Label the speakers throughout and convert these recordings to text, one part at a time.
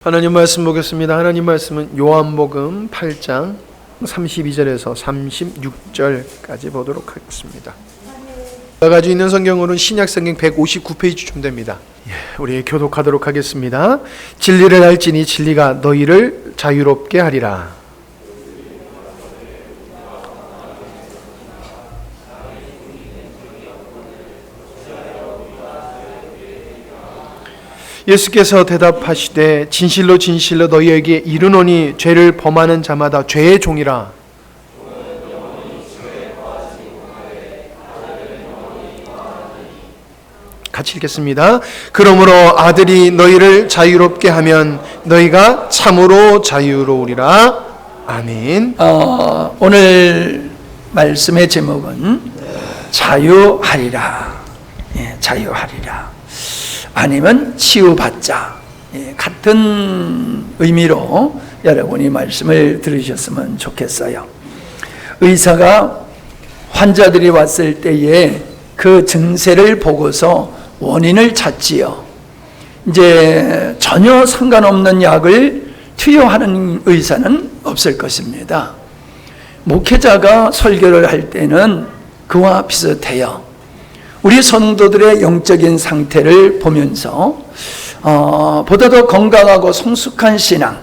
Speaker 1: 하나님 말씀 보겠습니다. 하나님 말씀은 요한복음 8장 32절에서 36절까지 보도록 하겠습니다. 제가 가지고 있는 성경으로는 신약성경 159페이지쯤 됩니다. 우리 교독하도록 하겠습니다. 진리를 알지니 진리가 너희를 자유롭게 하리라. 예수께서 대답하시되 진실로 진실로 너희에게 이르노니 죄를 범하는 자마다 죄의 종이라. 같이 읽겠습니다. 그러므로 아들이 너희를 자유롭게 하면 너희가 참으로 자유로우리라. 아멘.
Speaker 2: 오늘 말씀의 제목은 자유하리라. 자유하리라. 아니면 치유받자. 같은 의미로 여러분이 말씀을 들으셨으면 좋겠어요. 의사가 환자들이 왔을 때에 그 증세를 보고서 원인을 찾지요. 이제 전혀 상관없는 약을 투여하는 의사는 없을 것입니다. 목회자가 설교를 할 때는 그와 비슷해요. 우리 성도들의 영적인 상태를 보면서 보다 더 건강하고 성숙한 신앙,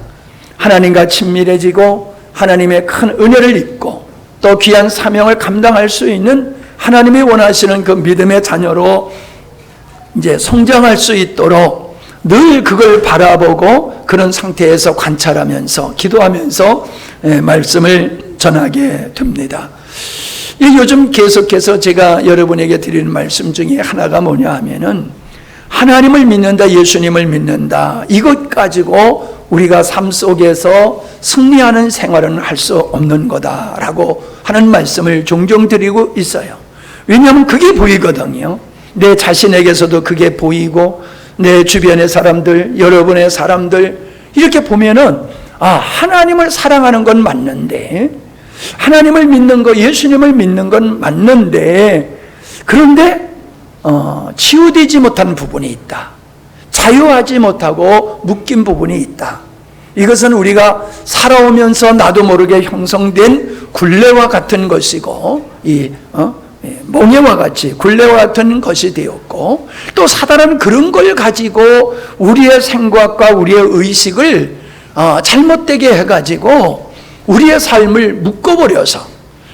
Speaker 2: 하나님과 친밀해지고 하나님의 큰 은혜를 입고 또 귀한 사명을 감당할 수 있는 하나님이 원하시는 그 믿음의 자녀로 이제 성장할 수 있도록 늘 그걸 바라보고 그런 상태에서 관찰하면서 기도하면서 말씀을 전하게 됩니다. 요즘 계속해서 제가 여러분에게 드리는 말씀 중에 하나가 뭐냐 하면은 하나님을 믿는다, 예수님을 믿는다, 이것 가지고 우리가 삶 속에서 승리하는 생활은 할 수 없는 거다라고 하는 말씀을 종종 드리고 있어요. 왜냐하면 그게 보이거든요. 내 자신에게서도 그게 보이고 내 주변의 사람들, 여러분의 사람들 이렇게 보면은 하나님을 사랑하는 건 맞는데, 하나님을 믿는 거, 예수님을 믿는 건 맞는데, 그런데 치유되지 못한 부분이 있다. 자유하지 못하고 묶인 부분이 있다. 이것은 우리가 살아오면서 나도 모르게 형성된 굴레와 같은 것이고, 멍에와 같이 굴레와 같은 것이 되었고, 또 사단은 그런 걸 가지고 우리의 생각과 우리의 의식을 잘못되게 해가지고 우리의 삶을 묶어버려서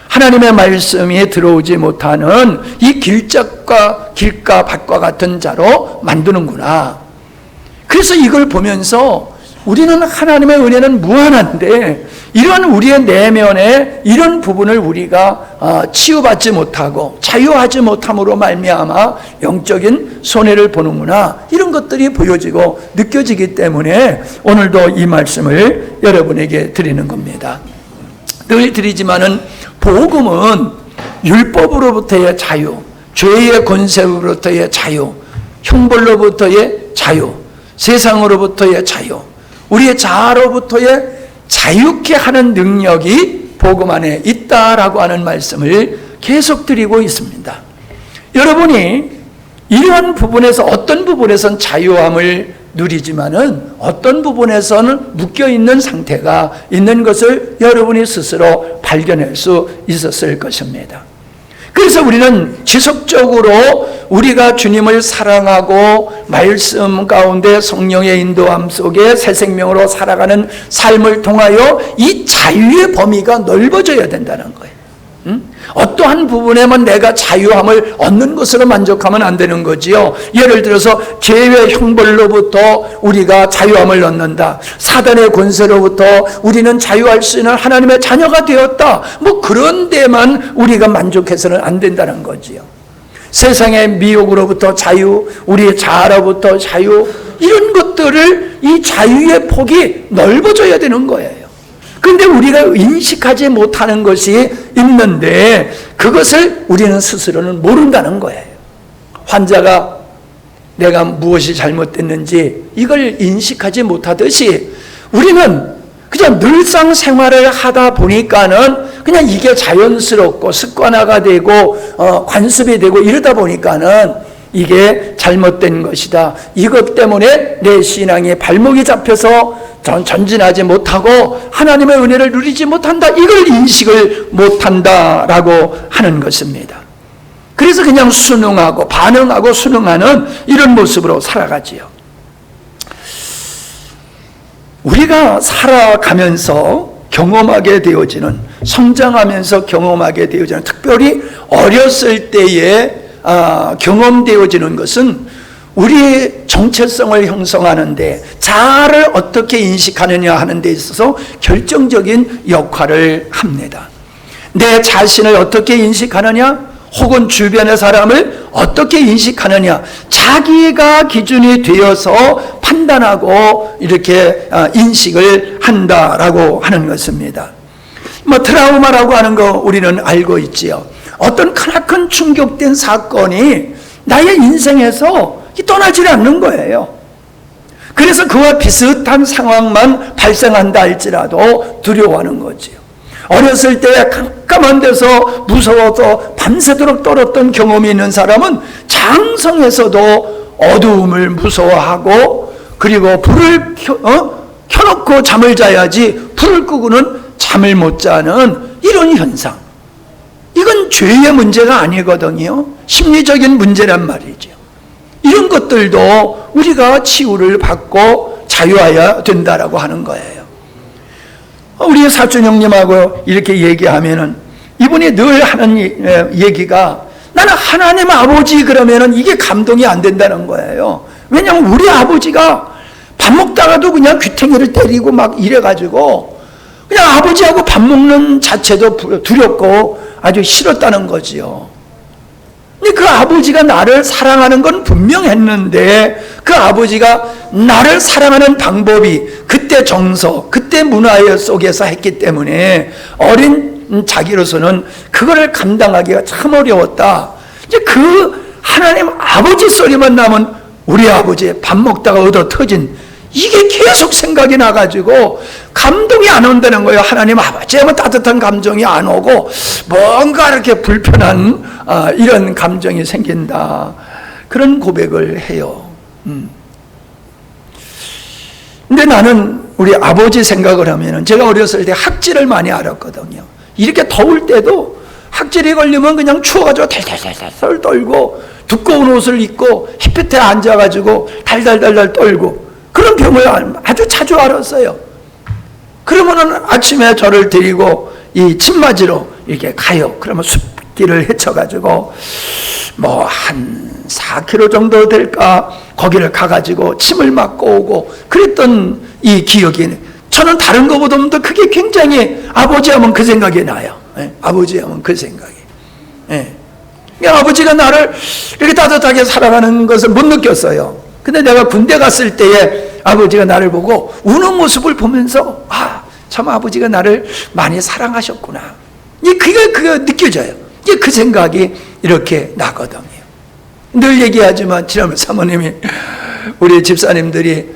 Speaker 2: 하나님의 말씀이 들어오지 못하는 이 길가 밭과 같은 자로 만드는구나. 그래서 이걸 보면서 우리는 하나님의 은혜는 무한한데 이런 우리의 내면의 이런 부분을 우리가 치유받지 못하고 자유하지 못함으로 말미암아 영적인 손해를 보는구나, 이런 것들이 보여지고 느껴지기 때문에 오늘도 이 말씀을 여러분에게 드리는 겁니다. 늘 드리지만은 복음은 율법으로부터의 자유, 죄의 권세로부터의 자유, 형벌로부터의 자유, 세상으로부터의 자유, 우리의 자아로부터의 자유케 하는 능력이 복음 안에 있다라고 하는 말씀을 계속 드리고 있습니다. 여러분이 이러한 부분에서 어떤 부분에선 자유함을 누리지만은 어떤 부분에서는 묶여있는 상태가 있는 것을 여러분이 스스로 발견할 수 있었을 것입니다. 그래서 우리는 지속적으로 우리가 주님을 사랑하고 말씀 가운데 성령의 인도함 속에 새 생명으로 살아가는 삶을 통하여 이 자유의 범위가 넓어져야 된다는 거예요. 어떠한 부분에만 내가 자유함을 얻는 것으로 만족하면 안 되는 거지요. 예를 들어서 죄의 형벌로부터 우리가 자유함을 얻는다, 사단의 권세로부터 우리는 자유할 수 있는 하나님의 자녀가 되었다, 그런 데만 우리가 만족해서는 안 된다는 거지요. 세상의 미혹으로부터 자유, 우리의 자아로부터 자유, 이런 것들을 이 자유의 폭이 넓어져야 되는 거예요. 그런데 우리가 인식하지 못하는 것이 있는데 그것을 우리는 스스로는 모른다는 거예요. 환자가 내가 무엇이 잘못됐는지 이걸 인식하지 못하듯이 우리는 그냥 늘상 생활을 하다 보니까는 그냥 이게 자연스럽고 습관화가 되고 관습이 되고 이러다 보니까는 이게 잘못된 것이다. 이것 때문에 내 신앙의 발목이 잡혀서 전진하지 못하고 하나님의 은혜를 누리지 못한다. 이걸 인식을 못한다라고 하는 것입니다. 그래서 그냥 순응하고 반응하고 순응하는 이런 모습으로 살아가지요. 우리가 살아가면서 경험하게 되어지는, 성장하면서 경험하게 되어지는, 특별히 어렸을 때에 경험되어지는 것은 우리의 정체성을 형성하는데, 자아를 어떻게 인식하느냐 하는 데 있어서 결정적인 역할을 합니다. 내 자신을 어떻게 인식하느냐, 혹은 주변의 사람을 어떻게 인식하느냐, 자기가 기준이 되어서 판단하고 이렇게 인식을 한다라고 하는 것입니다. 트라우마라고 하는 거 우리는 알고 있지요. 어떤 크나큰 충격된 사건이 나의 인생에서 떠나질 않는 거예요. 그래서 그와 비슷한 상황만 발생한다 할지라도 두려워하는 거지요. 어렸을 때 깜깜한 데서 무서워서 밤새도록 떨었던 경험이 있는 사람은 장성에서도 어두움을 무서워하고, 그리고 불을 켜놓고 잠을 자야지 불을 끄고는 잠을 못 자는 이런 현상. 이건 죄의 문제가 아니거든요. 심리적인 문제란 말이죠. 이런 것들도 우리가 치유를 받고 자유해야 된다라고 하는 거예요. 우리 사촌 형님하고 이렇게 얘기하면은 이분이 늘 하는 얘기가, 나는 하나님 아버지 그러면은 이게 감동이 안 된다는 거예요. 왜냐하면 우리 아버지가 밥 먹다가도 그냥 귀퉁이를 때리고 막 이래가지고 그냥 아버지하고 밥 먹는 자체도 두렵고 아주 싫었다는 거지요. 근데 그 아버지가 나를 사랑하는 건 분명했는데, 그 아버지가 나를 사랑하는 방법이 그때 정서, 그때 문화 속에서 했기 때문에 어린 자기로서는 그거를 감당하기가 참 어려웠다. 이제 그 하나님 아버지 소리만 나면 우리 아버지 밥 먹다가 얻어 터진, 이게 계속 생각이 나가지고 감동이 안 온다는 거예요. 하나님 아버지 하면 따뜻한 감정이 안 오고 뭔가 이렇게 불편한 이런 감정이 생긴다. 그런 고백을 해요. 근데 나는 우리 아버지 생각을 하면은, 제가 어렸을 때 학질을 많이 앓았거든요. 이렇게 더울 때도 학질이 걸리면 그냥 추워가지고 달달달달 떨고, 두꺼운 옷을 입고 햇빛에 앉아가지고 달달달달 떨고, 그런 병을 아주 자주 앓았어요. 그러면은 아침에 저를 데리고 이 침 맞으러 이렇게 가요. 그러면 숲길을 헤쳐가지고 뭐 한 4km 정도 될까 거기를 가가지고 침을 맞고 오고 그랬던 이 기억이, 저는 다른 것보다 그게 굉장히, 아버지 하면 그 생각이 나요. 아버지 하면 그 생각이. 아버지가 나를 이렇게 따뜻하게 사랑하는 것을 못 느꼈어요. 근데 내가 군대 갔을 때에 아버지가 나를 보고 우는 모습을 보면서, 참 아버지가 나를 많이 사랑하셨구나. 그게 느껴져요. 그 생각이 이렇게 나거든요. 늘 얘기하지만 지난번 사모님이, 우리 집사님들이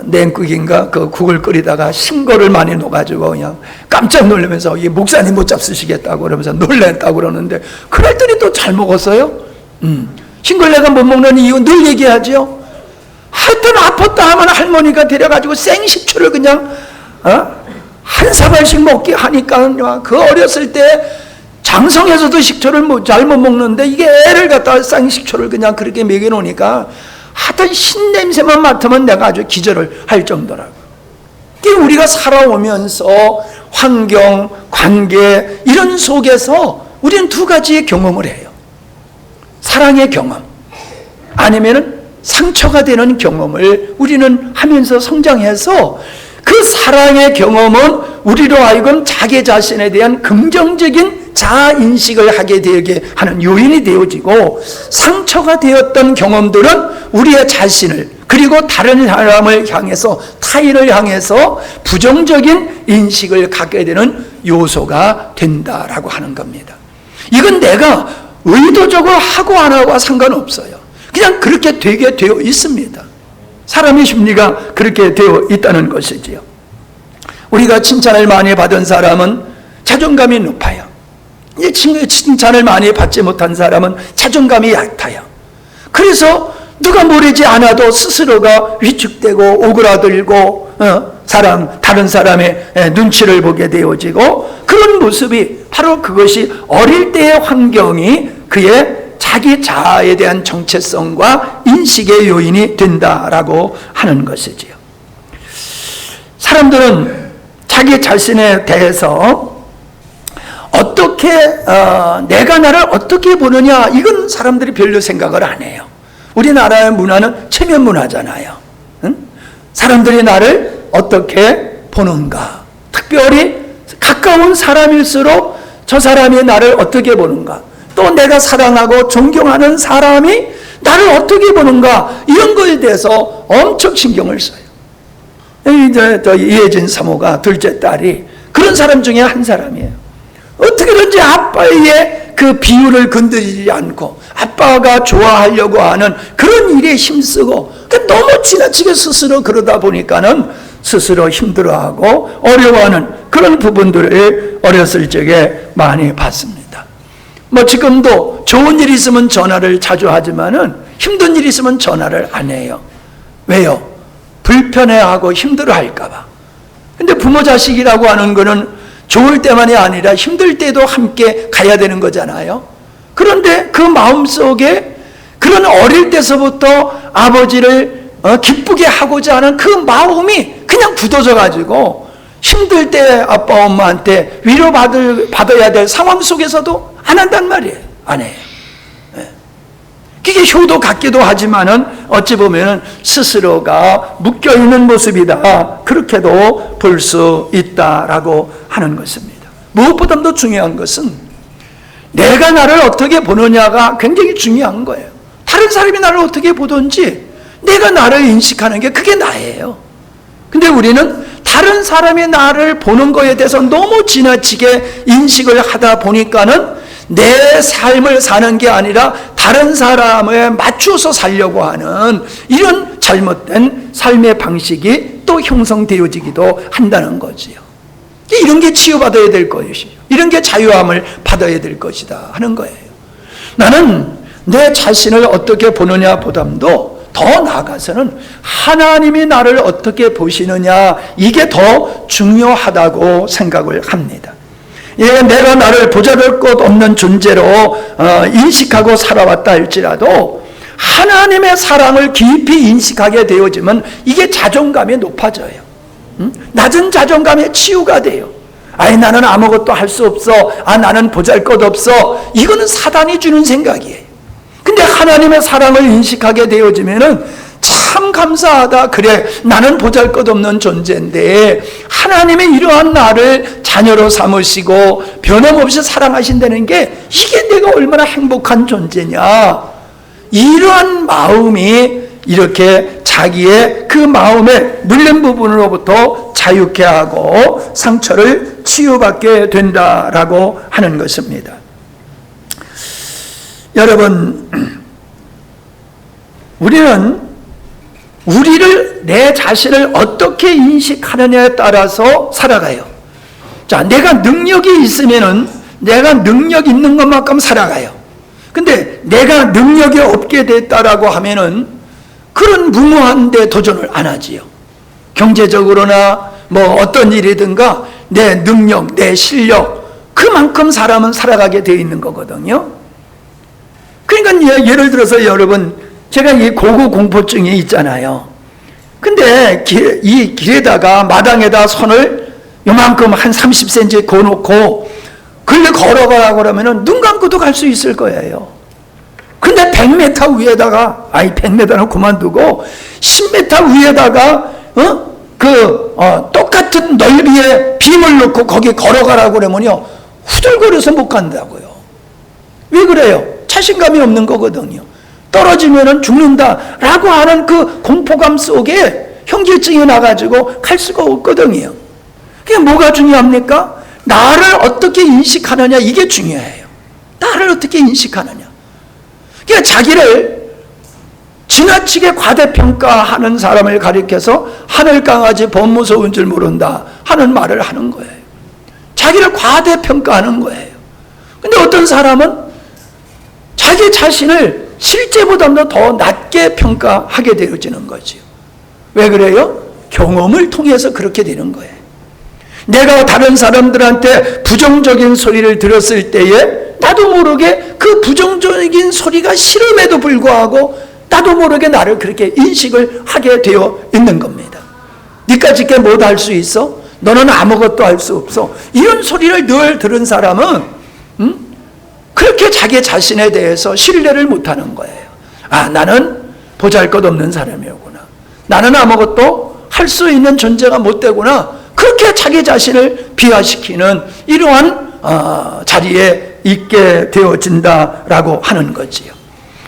Speaker 2: 냉국인가 그 국을 끓이다가 신거를 많이 넣어가지고 그냥 깜짝 놀라면서 이 목사님 못 잡수시겠다고 그러면서 놀랬다고 그러는데, 그랬더니 또 잘 먹었어요. 신걸 내가 못 먹는 이유 늘 얘기하죠. 하여튼 아팠다 하면 할머니가 데려가지고 생식초를 그냥 한 사발씩 먹게 하니까, 그 어렸을 때 장성에서도 식초를 잘못 먹는데 이게 애를 갖다가 생식초를 그냥 그렇게 먹여놓으니까 하여튼 신냄새만 맡으면 내가 아주 기절을 할 정도라고. 우리가 살아오면서 환경, 관계 이런 속에서 우리는 두 가지의 경험을 해요. 사랑의 경험, 아니면은 상처가 되는 경험을 우리는 하면서 성장해서, 그 사랑의 경험은 우리로 하여금 자기 자신에 대한 긍정적인 자아인식을 하게 되게 하는 요인이 되어지고, 상처가 되었던 경험들은 우리의 자신을, 그리고 다른 사람을 향해서, 타인을 향해서 부정적인 인식을 갖게 되는 요소가 된다라고 하는 겁니다. 이건 내가 의도적으로 하고 안 하고와 상관없어요. 그냥 그렇게 되게 되어 있습니다. 사람의 심리가 그렇게 되어 있다는 것이지요. 우리가 칭찬을 많이 받은 사람은 자존감이 높아요. 칭찬을 많이 받지 못한 사람은 자존감이 얕아요. 그래서 누가 모르지 않아도 스스로가 위축되고 오그라들고 다른 사람의 눈치를 보게 되어지고, 그런 모습이 바로 그것이 어릴 때의 환경이 그의 자기 자아에 대한 정체성과 인식의 요인이 된다라고 하는 것이지요. 사람들은 자기 자신에 대해서 어떻게 내가 나를 어떻게 보느냐, 이건 사람들이 별로 생각을 안 해요. 우리나라의 문화는 체면 문화잖아요. 응? 사람들이 나를 어떻게 보는가, 특별히 가까운 사람일수록 저 사람이 나를 어떻게 보는가, 또 내가 사랑하고 존경하는 사람이 나를 어떻게 보는가, 이런 거에 대해서 엄청 신경을 써요. 이제 이혜진 사모가 둘째 딸이 그런 사람 중에 한 사람이에요. 어떻게든지 아빠의 그 비율을 건드리지 않고 아빠가 좋아하려고 하는 그런 일에 힘쓰고, 너무 지나치게 스스로 그러다 보니까는 스스로 힘들어하고 어려워하는 그런 부분들을 어렸을 적에 많이 봤습니다. 뭐 지금도 좋은 일 있으면 전화를 자주 하지만은 힘든 일 있으면 전화를 안 해요. 왜요? 불편해하고 힘들어할까봐. 근데 부모 자식이라고 하는 거는 좋을 때만이 아니라 힘들 때도 함께 가야 되는 거잖아요. 그런데 그 마음속에 그런 어릴 때서부터 아버지를 기쁘게 하고자 하는 그 마음이 그냥 굳어져 가지고 힘들 때 아빠 엄마한테 위로받아야 될 상황 속에서도 안 한단 말이에요. 안 해요. 그게 효도 같기도 하지만은 어찌 보면은 스스로가 묶여있는 모습이다, 그렇게도 볼 수 있다라고 하는 것입니다. 무엇보다도 중요한 것은 내가 나를 어떻게 보느냐가 굉장히 중요한 거예요. 다른 사람이 나를 어떻게 보든지 내가 나를 인식하는 게 그게 나예요. 근데 우리는 다른 사람이 나를 보는 거에 대해서 너무 지나치게 인식을 하다 보니까는 내 삶을 사는 게 아니라 다른 사람에 맞춰서 살려고 하는 이런 잘못된 삶의 방식이 또 형성되어지기도 한다는 거지요. 이런 게 치유받아야 될 것이죠. 이런 게 자유함을 받아야 될 것이다 하는 거예요. 나는 내 자신을 어떻게 보느냐 보담도 더 나아가서는 하나님이 나를 어떻게 보시느냐, 이게 더 중요하다고 생각을 합니다. 내가 나를 보잘것 없는 존재로 인식하고 살아왔다 할지라도 하나님의 사랑을 깊이 인식하게 되어지면 이게 자존감이 높아져요. 낮은 자존감의 치유가 돼요. 나는 아무것도 할 수 없어, 나는 보잘것 없어, 이거는 사단이 주는 생각이에요. 근데 하나님의 사랑을 인식하게 되어지면은 참 감사하다, 그래 나는 보잘것없는 존재인데 하나님이 이러한 나를 자녀로 삼으시고 변함없이 사랑하신다는 게 이게 내가 얼마나 행복한 존재냐, 이러한 마음이 이렇게 자기의 그 마음의 눌린 부분으로부터 자유케 하고 상처를 치유받게 된다라고 하는 것입니다. 여러분, 우리를 내 자신을 어떻게 인식하느냐에 따라서 살아가요. 자, 내가 능력이 있으면은 내가 능력 있는 것만큼 살아가요. 근데 내가 능력이 없게 됐다라고 하면은 그런 무모한 데 도전을 안 하지요. 경제적으로나 뭐 어떤 일이든가 내 능력, 내 실력, 그만큼 사람은 살아가게 되어 있는 거거든요. 그러니까 예를 들어서 여러분, 제가 이 고고공포증이 있잖아요. 근데 이 길에다가 마당에다 손을 요만큼 한 30cm 거놓고 글로 걸어가라고 그러면은 눈 감고도 갈 수 있을 거예요. 근데 100m 위에다가, 100m는 그만두고 10m 위에다가 똑같은 넓이의 빔을 놓고 거기 걸어가라고 그러면요, 후들거려서 못 간다고요. 왜 그래요? 자신감이 없는 거거든요. 떨어지면은 죽는다라고 하는 그 공포감 속에 현기증이 나가지고 갈 수가 없거든요. 그게 뭐가 중요합니까? 나를 어떻게 인식하느냐, 이게 중요해요. 나를 어떻게 인식하느냐. 그러니까 자기를 지나치게 과대평가하는 사람을 가리켜서 하늘강아지 범 무서운 줄 모른다 하는 말을 하는 거예요. 자기를 과대평가하는 거예요. 근데 어떤 사람은 자기 자신을 실제보다 더 낮게 평가하게 되어지는 거지요. 왜 그래요? 경험을 통해서 그렇게 되는 거예요. 내가 다른 사람들한테 부정적인 소리를 들었을 때에 나도 모르게 그 부정적인 소리가 싫음에도 불구하고 나도 모르게 나를 그렇게 인식을 하게 되어 있는 겁니다. 니까짓 게 뭐도 할 수 있어? 너는 아무것도 할 수 없어. 이런 소리를 늘 들은 사람은 그렇게 자기 자신에 대해서 신뢰를 못하는 거예요. 아, 나는 보잘것없는 사람이구나. 나는 아무것도 할 수 있는 존재가 못 되구나. 그렇게 자기 자신을 비하시키는 이러한 자리에 있게 되어진다라고 하는 거지요.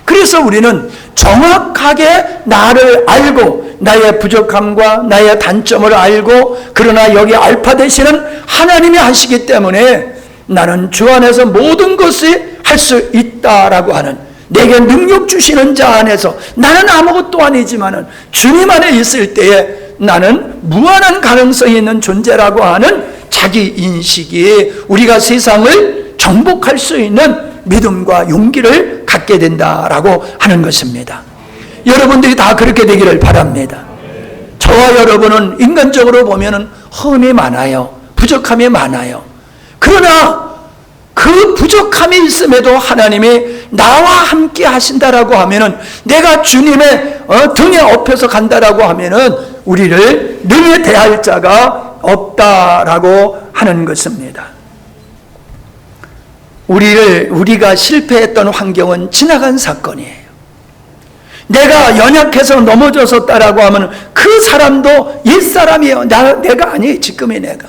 Speaker 2: 그래서 우리는 정확하게 나를 알고 나의 부족함과 나의 단점을 알고, 그러나 여기 알파 되시는 하나님이 하시기 때문에 나는 주 안에서 모든 것을 할 수 있다라고 하는, 내게 능력 주시는 자 안에서 나는 아무것도 아니지만은 주님 안에 있을 때에 나는 무한한 가능성이 있는 존재라고 하는 자기 인식이 우리가 세상을 정복할 수 있는 믿음과 용기를 갖게 된다라고 하는 것입니다. 여러분들이 다 그렇게 되기를 바랍니다. 저와 여러분은 인간적으로 보면은 흠이 많아요. 부족함이 많아요. 그러나 그 부족함이 있음에도 하나님이 나와 함께 하신다라고 하면은, 내가 주님의 등에 업혀서 간다라고 하면은 우리를 능히 대할 자가 없다라고 하는 것입니다. 우리가 실패했던 환경은 지나간 사건이에요. 내가 연약해서 넘어졌었다라고 하면 그 사람도 옛사람이에요. 내가 아니에요. 지금의 내가.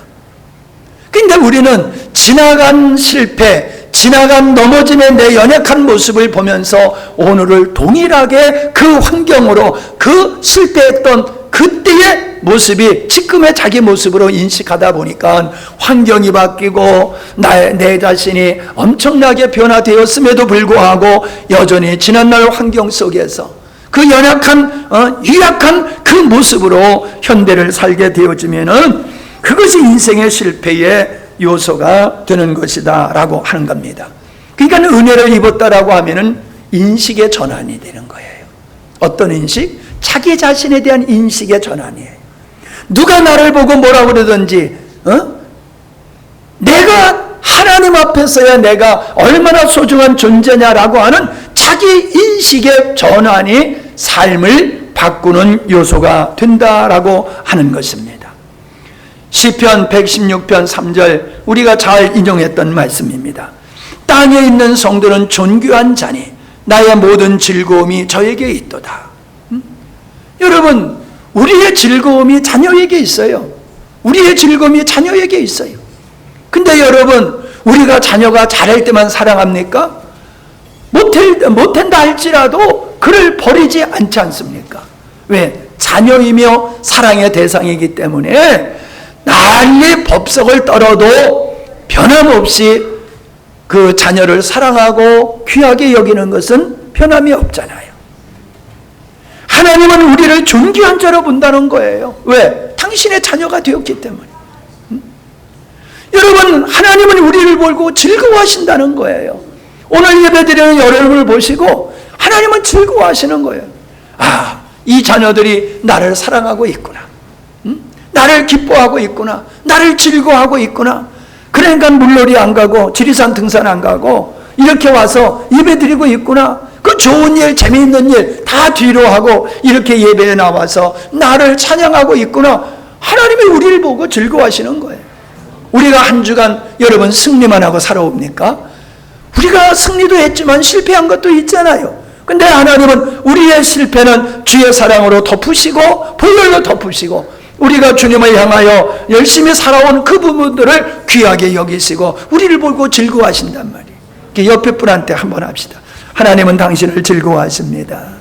Speaker 2: 근데 우리는 지나간 실패, 지나간 넘어짐의 내 연약한 모습을 보면서 오늘을 동일하게 그 환경으로, 그 실패했던 그때의 모습이 지금의 자기 모습으로 인식하다 보니까 환경이 바뀌고 내 자신이 엄청나게 변화되었음에도 불구하고 여전히 지난날 환경 속에서 그 연약한, 유약한 그 모습으로 현대를 살게 되어지면은 그것이 인생의 실패의 요소가 되는 것이다 라고 하는 겁니다. 그러니까 은혜를 입었다라고 하면은 인식의 전환이 되는 거예요. 어떤 인식? 자기 자신에 대한 인식의 전환이에요. 누가 나를 보고 뭐라 그러든지, 내가 하나님 앞에서야 내가 얼마나 소중한 존재냐라고 하는 자기 인식의 전환이 삶을 바꾸는 요소가 된다라고 하는 것입니다. 시편 116편 3절 우리가 잘 인용했던 말씀입니다. 땅에 있는 성도는 존귀한 자니 나의 모든 즐거움이 저에게 있도다. 여러분, 우리의 즐거움이 자녀에게 있어요. 우리의 즐거움이 자녀에게 있어요. 근데 여러분, 우리가 자녀가 잘할 때만 사랑합니까? 못한다 할지라도 그를 버리지 않지 않습니까? 왜? 자녀이며 사랑의 대상이기 때문에 난리 법석을 떨어도 변함없이 그 자녀를 사랑하고 귀하게 여기는 것은 변함이 없잖아요. 하나님은 우리를 존귀한 자로 본다는 거예요. 왜? 당신의 자녀가 되었기 때문에. 여러분, 하나님은 우리를 보고 즐거워하신다는 거예요. 오늘 예배드리는 여러분을 보시고 하나님은 즐거워하시는 거예요. 아, 이 자녀들이 나를 사랑하고 있구나. 나를 기뻐하고 있구나. 나를 즐거워하고 있구나. 그러니까 물놀이 안 가고 지리산 등산 안 가고 이렇게 와서 예배드리고 있구나. 그 좋은 일, 재미있는 일 다 뒤로 하고 이렇게 예배에 나와서 나를 찬양하고 있구나. 하나님이 우리를 보고 즐거워하시는 거예요. 우리가 한 주간 여러분 승리만 하고 살아옵니까? 우리가 승리도 했지만 실패한 것도 있잖아요. 근데 하나님은 우리의 실패는 주의 사랑으로 덮으시고 보혈로 덮으시고 우리가 주님을 향하여 열심히 살아온 그 부분들을 귀하게 여기시고 우리를 보고 즐거워하신단 말이에요. 옆에 분한테 한번 합시다. 하나님은 당신을 즐거워하십니다.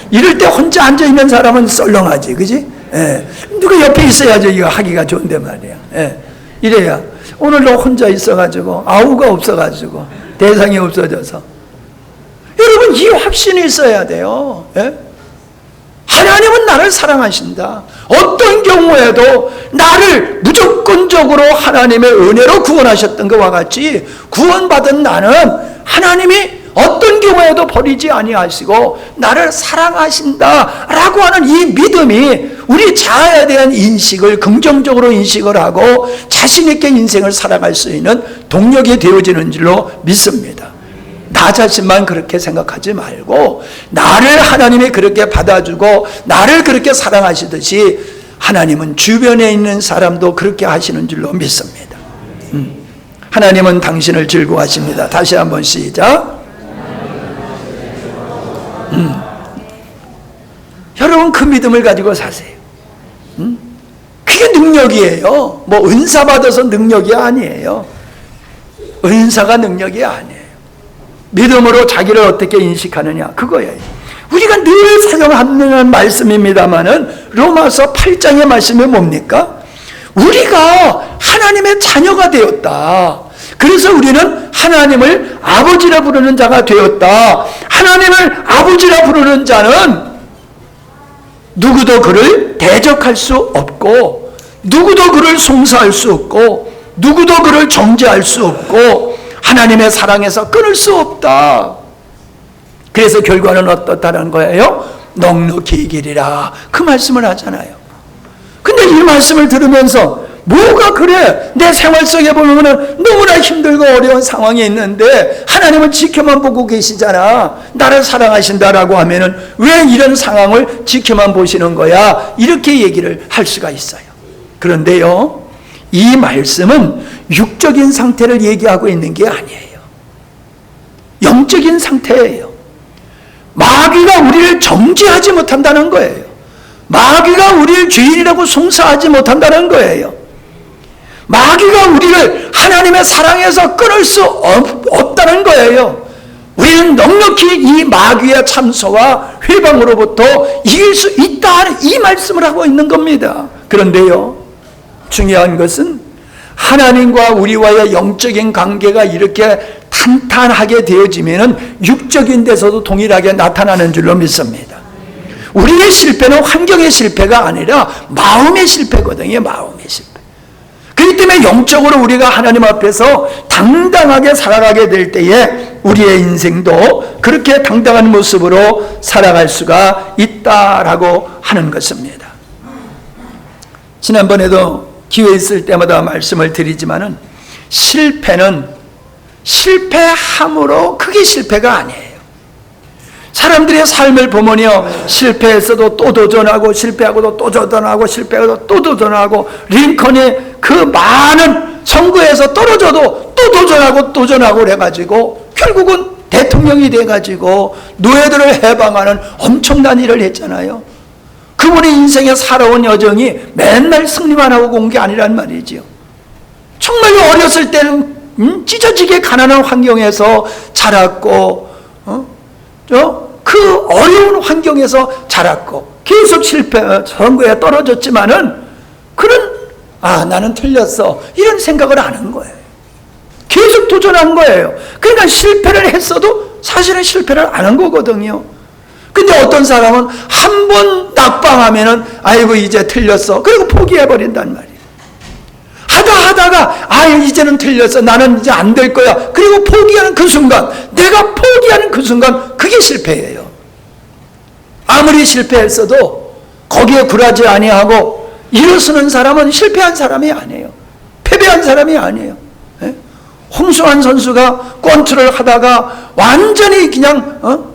Speaker 2: 이럴 때 혼자 앉아있는 사람은 썰렁하지, 그지? 예. 누가 옆에 있어야죠. 이거 하기가 좋은데 말이야. 예. 이래야 오늘도 혼자 있어가지고 아우가 없어가지고 대상이 없어져서 여러분 이 확신이 있어야 돼요. 예? 하나님은 나를 사랑하신다. 어떤 경우에도 나를 무조건적으로 하나님의 은혜로 구원하셨던 것과 같이 구원받은 나는 하나님이 어떤 경우에도 버리지 아니하시고 나를 사랑하신다라고 하는 이 믿음이 우리 자아에 대한 인식을 긍정적으로 인식을 하고 자신 있게 인생을 살아갈 수 있는 동력이 되어지는 줄로 믿습니다. 나 자신만 그렇게 생각하지 말고 나를 하나님이 그렇게 받아주고 나를 그렇게 사랑하시듯이 하나님은 주변에 있는 사람도 그렇게 하시는 줄로 믿습니다. 하나님은 당신을 즐거워하십니다. 다시 한번 시작. 여러분 그 믿음을 가지고 사세요. 그게 능력이에요. 뭐 은사 받아서 능력이 아니에요. 은사가 능력이 아니에요. 믿음으로 자기를 어떻게 인식하느냐 그거예요. 우리가 늘 사용하는 말씀입니다마는 로마서 8장의 말씀이 뭡니까? 우리가 하나님의 자녀가 되었다. 그래서 우리는 하나님을 아버지라 부르는 자가 되었다. 하나님을 아버지라 부르는 자는 누구도 그를 대적할 수 없고 누구도 그를 송사할 수 없고 누구도 그를 정죄할 수 없고 하나님의 사랑에서 끊을 수 없다. 그래서 결과는 어떻다는 거예요? 넉넉히 이기리라 그 말씀을 하잖아요. 근데 이 말씀을 들으면서 뭐가 그래? 내 생활 속에 보면 너무나 힘들고 어려운 상황이 있는데 하나님은 지켜만 보고 계시잖아. 나를 사랑하신다라고 하면은 왜 이런 상황을 지켜만 보시는 거야? 이렇게 얘기를 할 수가 있어요. 그런데요, 이 말씀은 육적인 상태를 얘기하고 있는 게 아니에요. 영적인 상태예요. 마귀가 우리를 정죄하지 못한다는 거예요. 마귀가 우리를 죄인이라고 송사하지 못한다는 거예요. 마귀가 우리를 하나님의 사랑에서 끊을 수 없다는 거예요. 우리는 넉넉히 이 마귀의 참소와 회방으로부터 이길 수 있다는 이 말씀을 하고 있는 겁니다. 그런데요, 중요한 것은 하나님과 우리와의 영적인 관계가 이렇게 탄탄하게 되어지면 육적인 데서도 동일하게 나타나는 줄로 믿습니다. 우리의 실패는 환경의 실패가 아니라 마음의 실패거든요. 마음의 실패. 그렇기 때문에 영적으로 우리가 하나님 앞에서 당당하게 살아가게 될 때에 우리의 인생도 그렇게 당당한 모습으로 살아갈 수가 있다라고 하는 것입니다. 지난번에도 기회 있을 때마다 말씀을 드리지만은 실패는 실패함으로 그게 실패가 아니에요. 사람들의 삶을 보면요, 실패했어도 또 도전하고 실패하고도 또 도전하고 실패하고도 또 도전하고 링컨이 그 많은 선거에서 떨어져도 또 도전하고 도전하고 그래가지고 결국은 대통령이 돼가지고 노예들을 해방하는 엄청난 일을 했잖아요. 그분의 인생에 살아온 여정이 맨날 승리만 하고 온 게 아니란 말이지요. 정말 어렸을 때는 찢어지게 가난한 환경에서 자랐고 그 어려운 환경에서 자랐고 계속 선거에 떨어졌지만은 그는 나는 틀렸어 이런 생각을 안 한 거예요. 계속 도전한 거예요. 그러니까 실패를 했어도 사실은 실패를 안 한 거거든요. 근데 어떤 사람은 한 번 낙방하면은 아이고 이제 틀렸어 그리고 포기해버린단 말이에요. 하다가 이제는 틀렸어 나는 이제 안 될 거야 그리고 포기하는 그 순간, 내가 포기하는 그 순간 그게 실패예요. 아무리 실패했어도 거기에 굴하지 아니하고 일어서는 사람은 실패한 사람이 아니에요. 패배한 사람이 아니에요. 홍수환 선수가 권투를 하다가 완전히 그냥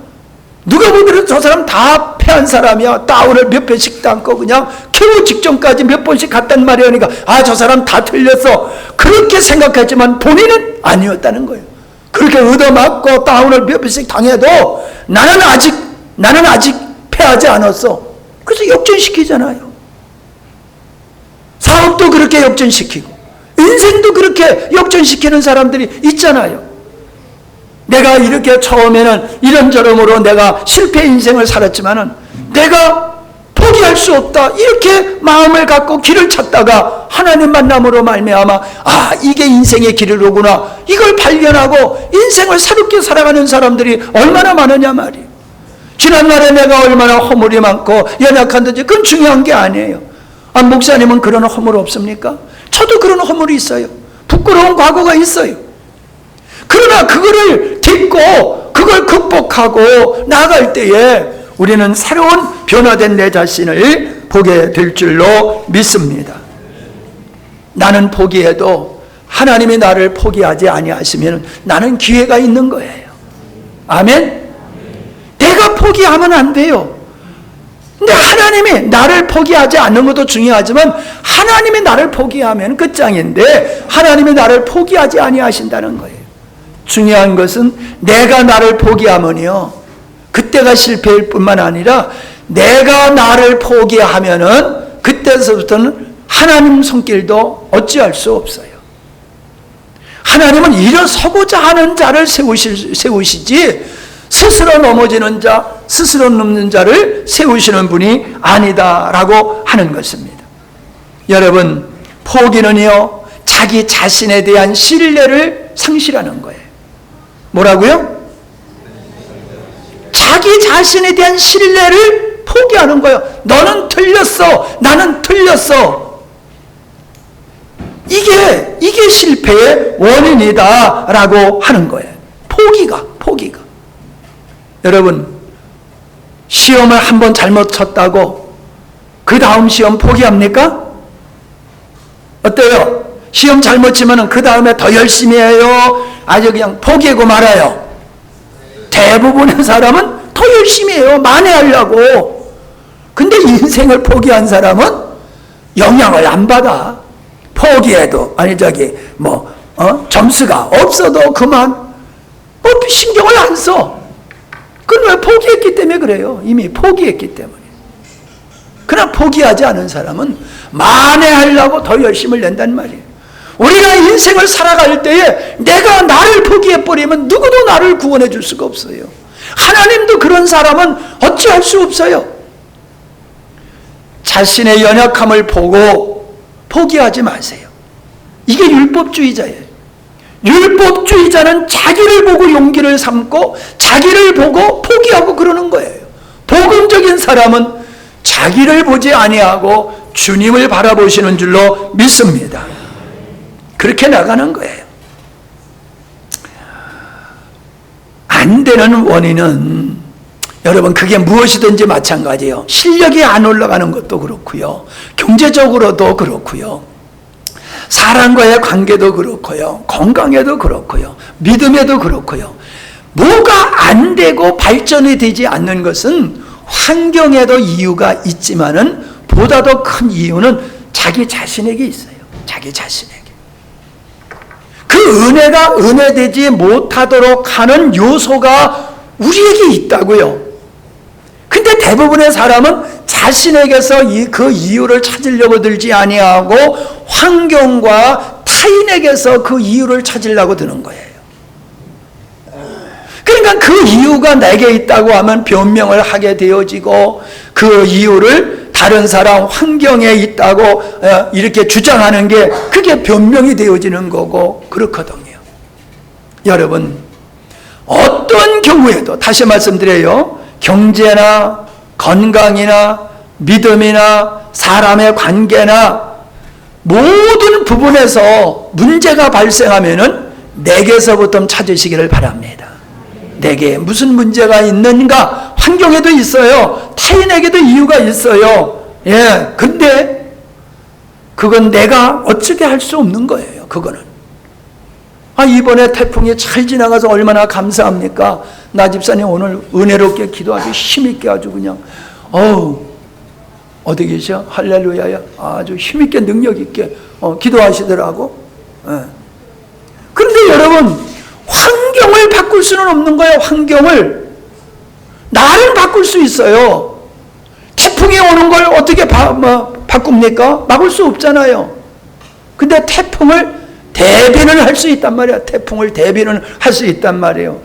Speaker 2: 누가 보더라도 저 사람 다 패한 사람이야. 다운을 몇 번씩 당고 그냥 KO 직전까지 몇 번씩 갔단 말이야. 그러니까 저 사람 다 틀렸어 그렇게 생각했지만 본인은 아니었다는 거예요. 그렇게 얻어맞고 다운을 몇 번씩 당해도 나는 아직 패하지 않았어. 그래서 역전시키잖아요. 사업도 그렇게 역전시키고 인생도 그렇게 역전시키는 사람들이 있잖아요. 내가 이렇게 처음에는 이런저런으로 내가 실패 인생을 살았지만은 내가 포기할 수 없다 이렇게 마음을 갖고 길을 찾다가 하나님 만남으로 말미암아 이게 인생의 길이로구나 이걸 발견하고 인생을 새롭게 살아가는 사람들이 얼마나 많으냐 말이에요. 지난날에 내가 얼마나 허물이 많고 연약한지 그건 중요한 게 아니에요. 목사님은 그런 허물 없습니까? 저도 그런 허물이 있어요. 부끄러운 과거가 있어요. 그러나 그거를 딛고 그걸 극복하고 나아갈 때에 우리는 새로운 변화된 내 자신을 보게 될 줄로 믿습니다. 나는 포기해도 하나님이 나를 포기하지 아니하시면 나는 기회가 있는 거예요. 아멘? 내가 포기하면 안 돼요. 근데 하나님이 나를 포기하지 않는 것도 중요하지만 하나님이 나를 포기하면 끝장인데 하나님이 나를 포기하지 아니하신다는 거예요. 중요한 것은 내가 나를 포기하면요, 그때가 실패일 뿐만 아니라 내가 나를 포기하면은 그때서부터는 하나님 손길도 어찌할 수 없어요. 하나님은 일어서고자 하는 자를 세우시지 스스로 넘어지는 자, 스스로 넘는 자를 세우시는 분이 아니다라고 하는 것입니다. 여러분, 포기는요, 자기 자신에 대한 신뢰를 상실하는 거예요. 뭐라고요? 자기 자신에 대한 신뢰를 포기하는 거예요. 너는 틀렸어. 나는 틀렸어. 이게 실패의 원인이다라고 하는 거예요. 포기가. 여러분, 시험을 한번 잘못 쳤다고 그 다음 시험 포기합니까? 어때요? 시험 잘못 치면 그 다음에 더 열심히 해요? 아주 그냥 포기하고 말아요? 대부분의 사람은 더 열심히 해요. 만회하려고. 근데 인생을 포기한 사람은 영향을 안 받아. 포기해도 점수가 없어도 그만 신경을 안 써. 그건 왜? 포기했기 때문에 그래요. 이미 포기했기 때문에. 그러나 포기하지 않은 사람은 만회하려고 더 열심을 낸단 말이에요. 우리가 인생을 살아갈 때에 내가 나를 포기해버리면 누구도 나를 구원해 줄 수가 없어요. 하나님도 그런 사람은 어찌할 수 없어요. 자신의 연약함을 보고 포기하지 마세요. 이게 율법주의자예요. 율법주의자는 자기를 보고 용기를 삼고 자기를 보고 포기하고 그러는 거예요. 복음적인 사람은 자기를 보지 아니하고 주님을 바라보시는 줄로 믿습니다. 그렇게 나가는 거예요. 안 되는 원인은 여러분, 그게 무엇이든지 마찬가지예요. 실력이 안 올라가는 것도 그렇고요, 경제적으로도 그렇고요, 사람과의 관계도 그렇고요, 건강에도 그렇고요, 믿음에도 그렇고요. 뭐가 안 되고 발전이 되지 않는 것은 환경에도 이유가 있지만은 보다 더 큰 이유는 자기 자신에게 있어요. 자기 자신에게. 그 은혜가 은혜되지 못하도록 하는 요소가 우리에게 있다고요. 근데 대부분의 사람은 자신에게서 그 이유를 찾으려고 들지 아니하고 환경과 타인에게서 그 이유를 찾으려고 드는 거예요. 그러니까 그 이유가 내게 있다고 하면 변명을 하게 되어지고, 그 이유를 다른 사람 환경에 있다고 이렇게 주장하는 게 그게 변명이 되어지는 거고 그렇거든요. 여러분, 어떤 경우에도 다시 말씀드려요, 경제나 건강이나 믿음이나 사람의 관계나 모든 부분에서 문제가 발생하면은 내게서부터 찾으시기를 바랍니다. 내게 무슨 문제가 있는가? 환경에도 있어요. 타인에게도 이유가 있어요. 근데 그건 내가 어떻게 할 수 없는 거예요. 그거는. 이번에 태풍이 잘 지나가서 얼마나 감사합니까? 나 집사님 오늘 은혜롭게 기도하기 힘있게 아주 그냥 어디 계셔? 할렐루야야. 아주 힘있게 능력있게 기도하시더라고. 그런데 여러분, 환경을 바꿀 수는 없는 거예요. 환경을. 나를 바꿀 수 있어요. 태풍이 오는 걸 어떻게 바꿉니까? 막을 수 없잖아요. 근데 태풍을 대비는 할 수 있단 말이에요. 태풍을 대비는 할 수 있단 말이에요.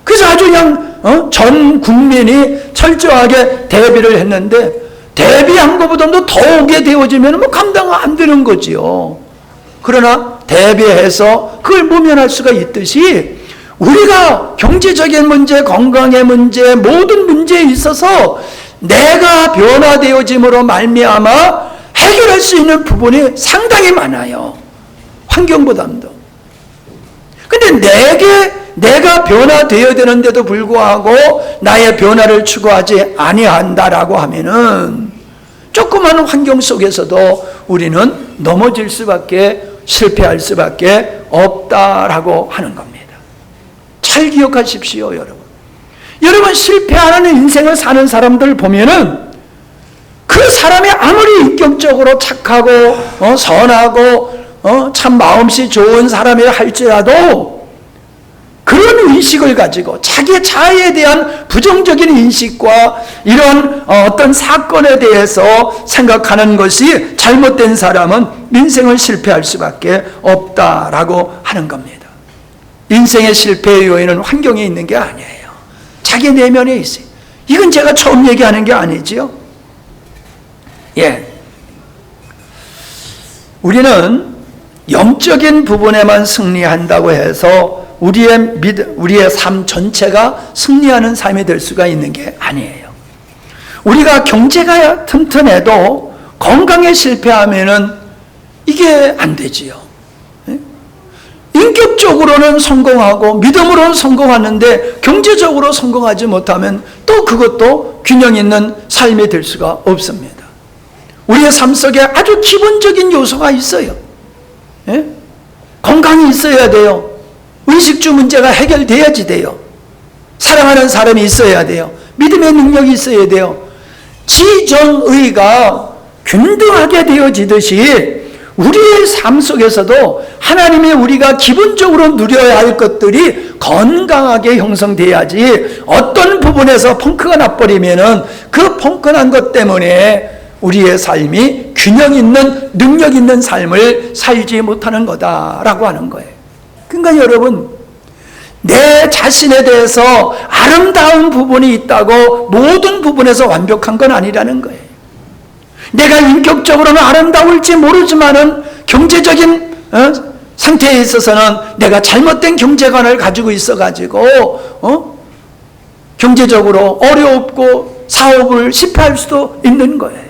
Speaker 2: 그래서 아주 그냥 전 국민이 철저하게 대비를 했는데, 대비한 것보다도 더 오게 되어지면 감당 안 되는 거지요. 그러나 대비해서 그걸 모면할 수가 있듯이 우리가 경제적인 문제, 건강의 문제, 모든 문제에 있어서 내가 변화되어짐으로 말미암아 해결할 수 있는 부분이 상당히 많아요. 환경보다도. 근데 내가 변화되어야 되는데도 불구하고 나의 변화를 추구하지 아니한다라고 하면은 조그마한 환경 속에서도 우리는 넘어질 수밖에, 실패할 수밖에 없다라고 하는 겁니다. 잘 기억하십시오, 여러분. 여러분, 실패하는 인생을 사는 사람들 보면은 그 사람이 아무리 인격적으로 착하고 선하고 참 마음씨 좋은 사람이라 할지라도 그런 의식을 가지고 자기 자아에 대한 부정적인 인식과 이런 어떤 사건에 대해서 생각하는 것이 잘못된 사람은 인생을 실패할 수밖에 없다라고 하는 겁니다. 인생의 실패의 요인은 환경에 있는 게 아니에요. 자기 내면에 있어요. 이건 제가 처음 얘기하는 게 아니지요. 예. 우리는 영적인 부분에만 승리한다고 해서 우리의 삶 전체가 승리하는 삶이 될 수가 있는 게 아니에요. 우리가 경제가 튼튼해도 건강에 실패하면은 이게 안 되지요. 인격적으로는 성공하고 믿음으로는 성공하는데 경제적으로 성공하지 못하면 또 그것도 균형 있는 삶이 될 수가 없습니다. 우리의 삶 속에 아주 기본적인 요소가 있어요. 예? 건강이 있어야 돼요. 의식주 문제가 해결돼야지 돼요. 사랑하는 사람이 있어야 돼요. 믿음의 능력이 있어야 돼요. 지정의가 균등하게 되어지듯이 우리의 삶 속에서도 하나님의 우리가 기본적으로 누려야 할 것들이 건강하게 형성돼야지 어떤 부분에서 펑크가 나버리면은 그 펑크난 것 때문에 우리의 삶이 균형 있는 능력 있는 삶을 살지 못하는 거다라고 하는 거예요. 그러니까 여러분, 내 자신에 대해서 아름다운 부분이 있다고 모든 부분에서 완벽한 건 아니라는 거예요. 내가 인격적으로는 아름다울지 모르지만은 경제적인 상태에 있어서는 내가 잘못된 경제관을 가지고 있어가지고 경제적으로 어렵고 사업을 실패할 수도 있는 거예요.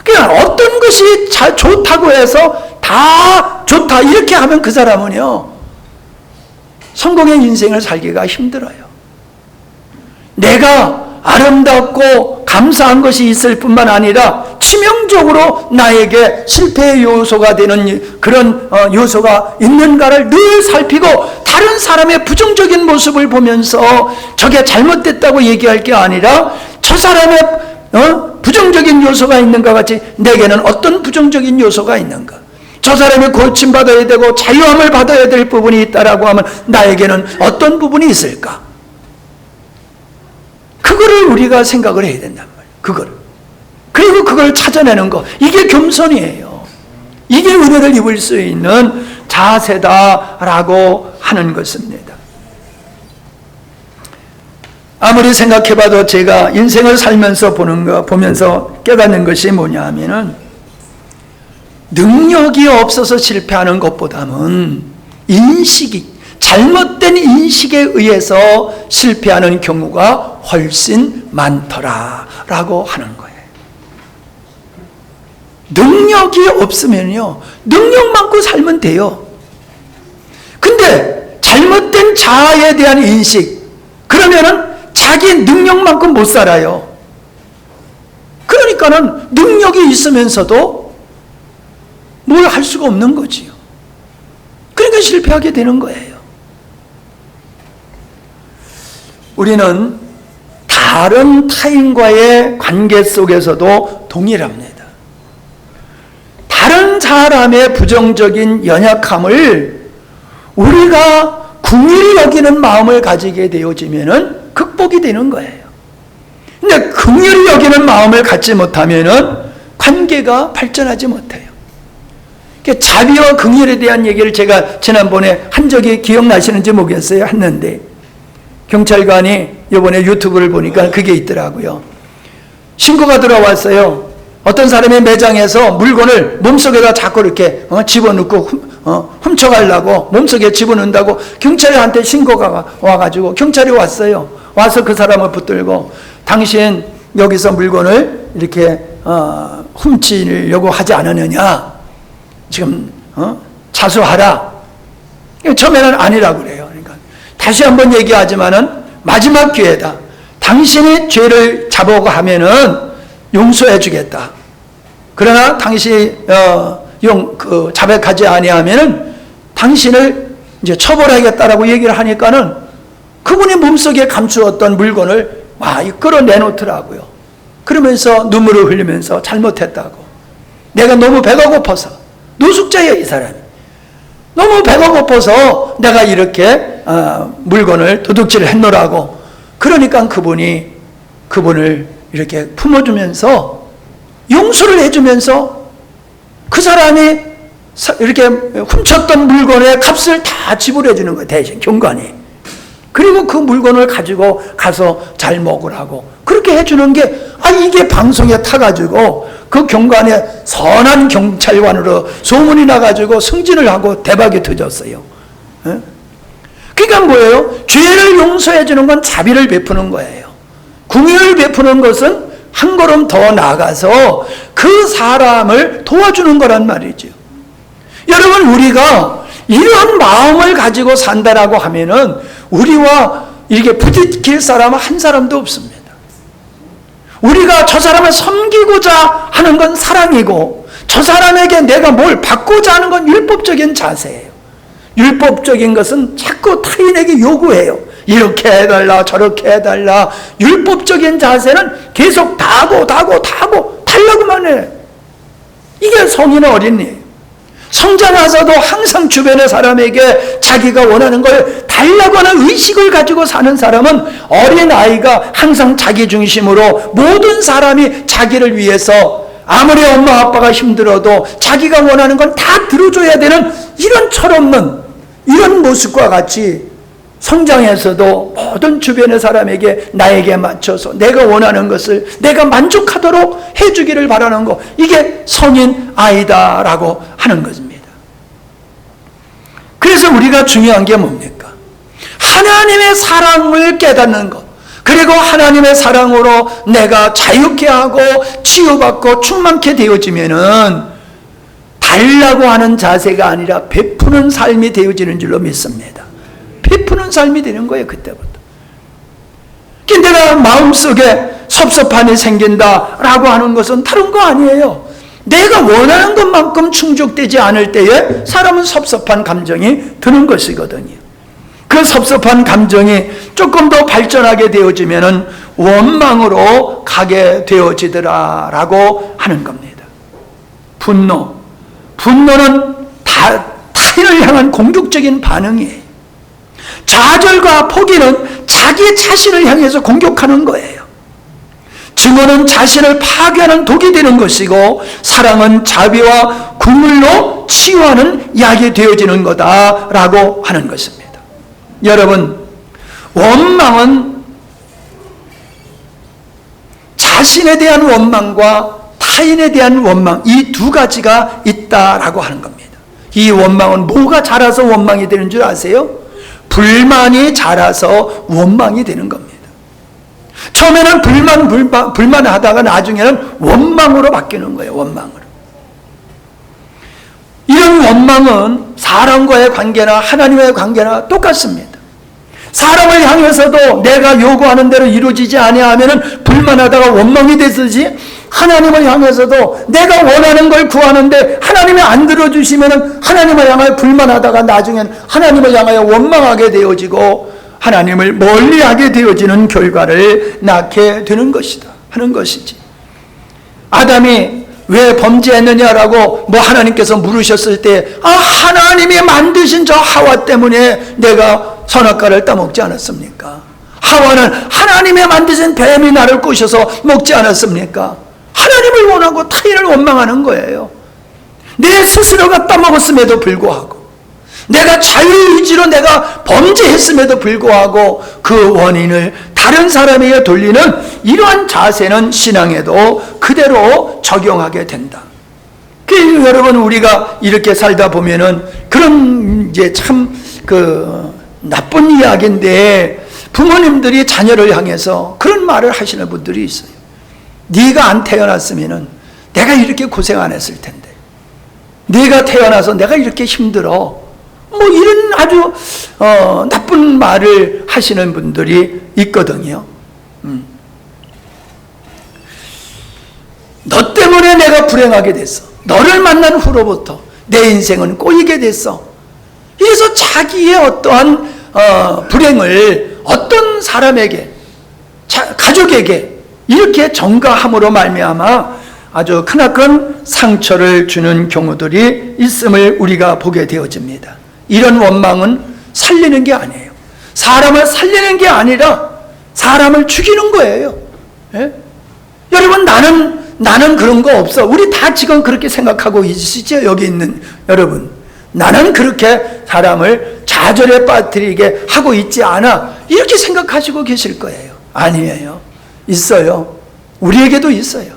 Speaker 2: 그냥 어떤 것이 좋다고 해서 다 좋다 이렇게 하면 그 사람은요 성공의 인생을 살기가 힘들어요. 내가 아름답고 감사한 것이 있을 뿐만 아니라 치명적으로 나에게 실패의 요소가 되는 그런 요소가 있는가를 늘 살피고 다른 사람의 부정적인 모습을 보면서 저게 잘못됐다고 얘기할 게 아니라 저 사람의 부정적인 요소가 있는가 같이 내게는 어떤 부정적인 요소가 있는가, 저 사람이 고침받아야 되고 자유함을 받아야 될 부분이 있다라고 하면 나에게는 어떤 부분이 있을까? 그거를 우리가 생각을 해야 된단 말이에요. 그리고 그걸 찾아내는 거, 이게 겸손이에요. 이게 은혜를 입을 수 있는 자세다라고 하는 것입니다. 아무리 생각해봐도 제가 인생을 살면서 보면서 깨닫는 것이 뭐냐 하면은 능력이 없어서 실패하는 것보다는 잘못된 인식에 의해서 실패하는 경우가 훨씬 많더라라고 하는 거예요. 능력이 없으면요, 능력 많고 살면 돼요. 근데 잘못된 자아에 대한 인식, 그러면은 자기 능력만큼 못 살아요. 그러니까는 능력이 있으면서도 뭘 할 수가 없는 거지요. 그러니까 실패하게 되는 거예요. 우리는 다른 타인과의 관계 속에서도 동일합니다. 다른 사람의 부정적인 연약함을 우리가 긍휼히 여기는 마음을 가지게 되어지면은 극복이 되는 거예요. 근데 긍휼히 여기는 마음을 갖지 못하면은 관계가 발전하지 못해요. 자비와 긍휼에 대한 얘기를 제가 지난번에 한 적이 기억나시는지 모르겠어요. 했는데 경찰관이 이번에 유튜브를 보니까 그게 있더라고요. 신고가 들어왔어요. 어떤 사람의 매장에서 물건을 몸속에다 자꾸 이렇게 집어넣고 훔쳐가려고 몸속에 집어넣는다고 경찰한테 신고가 와가지고 경찰이 왔어요. 와서 그 사람을 붙들고 당신 여기서 물건을 이렇게 훔치려고 하지 않았느냐, 지금 자수하라. 처음에는 아니라고 그래요. 그러니까 다시 한번 얘기하지만은 마지막 기회다. 당신이 죄를 잡아오고 하면은 용서해 주겠다. 그러나 당신이 자백하지 아니하면은 당신을 이제 처벌하겠다라고 얘기를 하니까는 그분이 몸속에 감추었던 물건을 끌어내놓더라고요. 그러면서 눈물을 흘리면서 잘못했다고. 내가 너무 배가 고파서, 노숙자예요 이 사람이. 너무 배가 고파서 내가 이렇게 물건을 도둑질을 했노라고. 그러니까 그분이 그분을 이렇게 품어주면서 용서를 해주면서 그 사람이 이렇게 훔쳤던 물건의 값을 다 지불해 주는 거예요. 대신 경관이. 그리고 그 물건을 가지고 가서 잘 먹으라고 그렇게 해주는 게 이게 방송에 타가지고 그 경관에 선한 경찰관으로 소문이 나가지고 승진을 하고 대박이 터졌어요. 그러니까 뭐예요? 죄를 용서해 주는 건 자비를 베푸는 거예요. 궁유를 베푸는 것은 한 걸음 더 나아가서 그 사람을 도와주는 거란 말이죠. 여러분, 우리가 이런 마음을 가지고 산다라고 하면은 우리와 이렇게 부딪힐 사람은 한 사람도 없습니다. 우리가 저 사람을 섬기고자 하는 건 사랑이고, 저 사람에게 내가 뭘 받고자 하는 건 율법적인 자세예요. 율법적인 것은 자꾸 타인에게 요구해요. 이렇게 해달라, 저렇게 해달라. 율법적인 자세는 계속 달라고만 해. 이게 성인의 어린이에요. 성장하서도 항상 주변의 사람에게 자기가 원하는 걸 달라고 하는 의식을 가지고 사는 사람은 어린아이가 항상 자기 중심으로 모든 사람이 자기를 위해서 아무리 엄마 아빠가 힘들어도 자기가 원하는 건 다 들어줘야 되는 이런 철없는 이런 모습과 같이 성장해서도 모든 주변의 사람에게 나에게 맞춰서 내가 원하는 것을 내가 만족하도록 해주기를 바라는 것, 이게 성인 아이다라고 하는 것입니다. 그래서 우리가 중요한 게 뭡니까? 하나님의 사랑을 깨닫는 것, 그리고 하나님의 사랑으로 내가 자유케 하고 치유받고 충만케 되어지면은 달라고 하는 자세가 아니라 베푸는 삶이 되어지는 줄로 믿습니다. 베푸는 삶이 되는 거예요, 그때부터. 내가 마음속에 섭섭함이 생긴다라고 하는 것은 다른 거 아니에요. 내가 원하는 것만큼 충족되지 않을 때에 사람은 섭섭한 감정이 드는 것이거든요. 그 섭섭한 감정이 조금 더 발전하게 되어지면은 원망으로 가게 되어지더라라고 하는 겁니다. 분노는 타인을 향한 공격적인 반응이에요. 좌절과 포기는 자기 자신을 향해서 공격하는 거예요. 증오는 자신을 파괴하는 독이 되는 것이고, 사랑은 자비와 국물로 치유하는 약이 되어지는 거다라고 하는 것입니다. 여러분, 원망은 자신에 대한 원망과 타인에 대한 원망, 이 두 가지가 있다라고 하는 겁니다. 이 원망은 뭐가 자라서 원망이 되는 줄 아세요? 불만이 자라서 원망이 되는 겁니다. 처음에는 불만하다가 나중에는 원망으로 바뀌는 거예요. 원망으로. 이런 원망은 사람과의 관계나 하나님과의 관계나 똑같습니다. 사람을 향해서도 내가 요구하는 대로 이루어지지 아니하면 불만하다가 원망이 되듯이, 하나님을 향해서도 내가 원하는 걸 구하는데 하나님이 안 들어주시면 하나님을 향하여 불만하다가 나중엔 하나님을 향하여 원망하게 되어지고 하나님을 멀리하게 되어지는 결과를 낳게 되는 것이다 하는 것이지. 아담이 왜 범죄했느냐라고 하나님께서 물으셨을 때, 하나님이 만드신 저 하와 때문에 내가 선악과를 따먹지 않았습니까? 하와는 하나님이 만드신 뱀이 나를 꼬셔서 먹지 않았습니까? 하나님을 원하고 타인을 원망하는 거예요. 내 스스로가 따먹었음에도 불구하고, 내가 자유의지로 내가 범죄했음에도 불구하고 그 원인을 다른 사람에게 돌리는 이러한 자세는 신앙에도 그대로 적용하게 된다. 그 여러분, 우리가 이렇게 살다 보면은 그런 이제 참 나쁜 이야기인데, 부모님들이 자녀를 향해서 그런 말을 하시는 분들이 있어요. 네가 안 태어났으면은 내가 이렇게 고생 안 했을 텐데, 네가 태어나서 내가 이렇게 힘들어, 뭐 이런 아주 나쁜 말을 하시는 분들이 있거든요. 너 때문에 내가 불행하게 됐어. 너를 만난 후로부터 내 인생은 꼬이게 됐어. 그래서 자기의 어떠한 불행을 어떤 사람에게, 가족에게 이렇게 전가함으로 말미암아 아주 크나큰 상처를 주는 경우들이 있음을 우리가 보게 되어집니다. 이런 원망은 살리는 게 아니에요. 사람을 살리는 게 아니라 사람을 죽이는 거예요. 예? 여러분, 나는 그런 거 없어. 우리 다 지금 그렇게 생각하고 있으시죠? 여기 있는 여러분. 나는 그렇게 사람을 좌절에 빠뜨리게 하고 있지 않아. 이렇게 생각하시고 계실 거예요. 아니에요. 있어요. 우리에게도 있어요.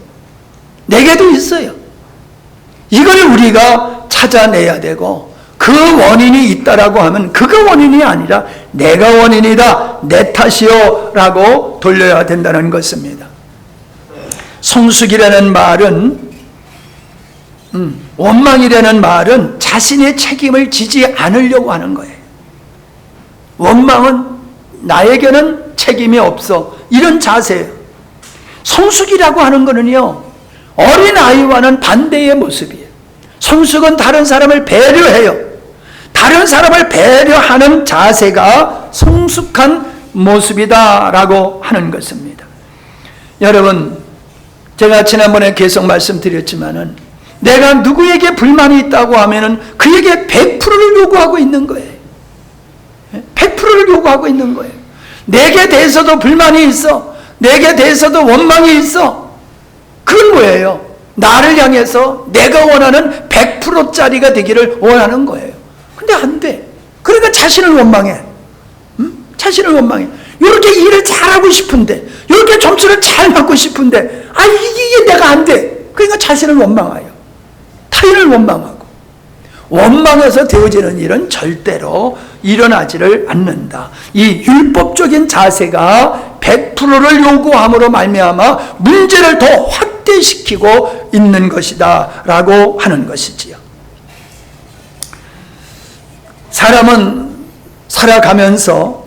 Speaker 2: 내게도 있어요. 이걸 우리가 찾아내야 되고, 그 원인이 있다라고 하면 그가 원인이 아니라 내가 원인이다, 내 탓이요 라고 돌려야 된다는 것입니다. 성숙이라는 말은, 원망이라는 말은 자신의 책임을 지지 않으려고 하는 거예요. 원망은 나에게는 책임이 없어, 이런 자세예요. 성숙이라고 하는 거는요, 어린아이와는 반대의 모습이에요. 성숙은 다른 사람을 배려해요. 다른 사람을 배려하는 자세가 성숙한 모습이다라고 하는 것입니다. 여러분, 제가 지난번에 계속 말씀드렸지만은, 내가 누구에게 불만이 있다고 하면은 그에게 100%를 요구하고 있는 거예요. 100%를 요구하고 있는 거예요. 내게 대해서도 불만이 있어. 내게 대해서도 원망이 있어. 그건 뭐예요? 나를 향해서 내가 원하는 100%짜리가 되기를 원하는 거예요. 근데 안 돼. 그러니까 자신을 원망해. 자신을 원망해. 이렇게 일을 잘하고 싶은데, 이렇게 점수를 잘 받고 싶은데, 이게 내가 안 돼. 그러니까 자신을 원망해요. 타인을 원망하고. 원망해서 되어지는 일은 절대로 일어나지를 않는다. 이 율법적인 자세가 100%를 요구함으로 말미암아 문제를 더 확대시키고 있는 것이다 라고 하는 것이지요. 사람은 살아가면서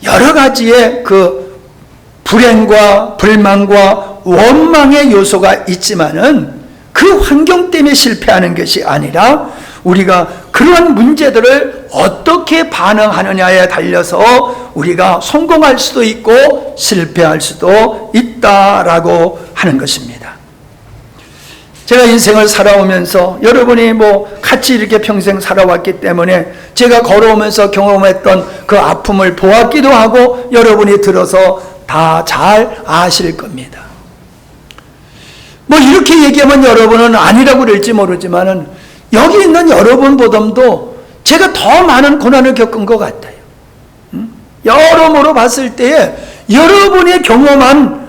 Speaker 2: 여러 가지의 그 불행과 불만과 원망의 요소가 있지만은 그 환경 때문에 실패하는 것이 아니라 우리가 그러한 문제들을 어떻게 반응하느냐에 달려서 우리가 성공할 수도 있고 실패할 수도 있다라고 하는 것입니다. 제가 인생을 살아오면서 여러분이 같이 이렇게 평생 살아왔기 때문에 제가 걸어오면서 경험했던 그 아픔을 보았기도 하고 여러분이 들어서 다 잘 아실 겁니다. 이렇게 얘기하면 여러분은 아니라고 그럴지 모르지만은 여기 있는 여러분보다도 제가 더 많은 고난을 겪은 것 같아요. 여러모로 봤을 때에 여러분이 경험한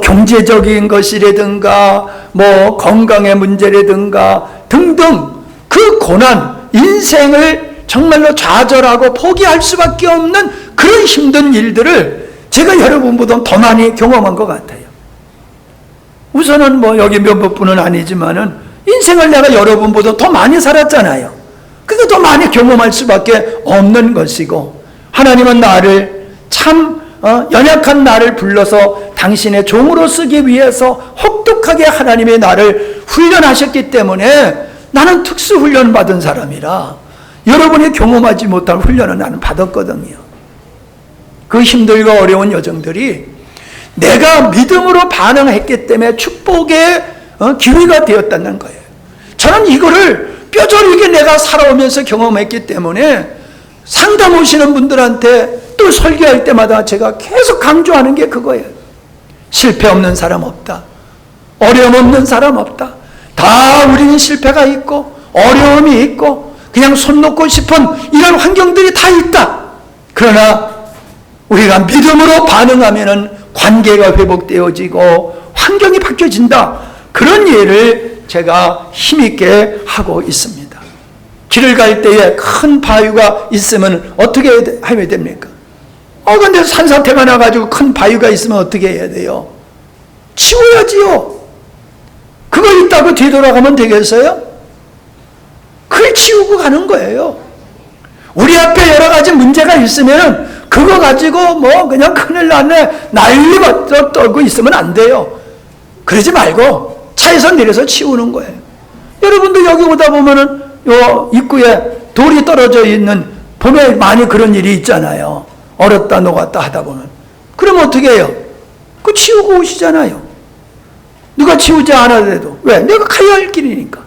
Speaker 2: 경제적인 것이라든가 건강의 문제라든가 등등 그 고난, 인생을 정말로 좌절하고 포기할 수밖에 없는 그런 힘든 일들을 제가 여러분보다 더 많이 경험한 것 같아요. 우선은 여기 몇몇 분은 아니지만은 인생을 내가 여러분보다 더 많이 살았잖아요. 그러니까 더 많이 경험할 수밖에 없는 것이고, 하나님은 나를 참 연약한 나를 불러서 당신의 종으로 쓰기 위해서 혹독하게 하나님의 나를 훈련하셨기 때문에 나는 특수 훈련 받은 사람이라 여러분이 경험하지 못할 훈련을 나는 받았거든요. 그 힘들고 어려운 여정들이 내가 믿음으로 반응했기 때문에 축복의 기회가 되었다는 거예요. 저는 이거를 뼈저리게 내가 살아오면서 경험했기 때문에 상담 오시는 분들한테 또 설교할 때마다 제가 계속 강조하는 게 그거예요. 실패 없는 사람 없다. 어려움 없는 사람 없다. 다 우리는 실패가 있고 어려움이 있고 그냥 손 놓고 싶은 이런 환경들이 다 있다. 그러나 우리가 믿음으로 반응하면은 관계가 회복되어지고 환경이 바뀌어진다. 그런 예를 제가 힘있게 하고 있습니다. 길을 갈 때에 큰 바위가 있으면 어떻게 해야 됩니까? 근데 산사태가 나가지고 큰 바위가 있으면 어떻게 해야 돼요? 치워야지요. 그거 있다고 뒤돌아가면 되겠어요? 그걸 치우고 가는 거예요. 우리 앞에 여러 가지 문제가 있으면 그거 가지고 뭐 그냥 큰일 났네 난리가 떨고 있으면 안 돼요. 그러지 말고 차에서 내려서 치우는 거예요. 여러분도 여기 오다 보면은 요 입구에 돌이 떨어져 있는 봄에 많이 그런 일이 있잖아요. 얼었다 녹았다 하다 보면. 그럼 어떻게 해요? 그거 치우고 오시잖아요. 누가 치우지 않아도. 왜? 내가 가야 할 길이니까.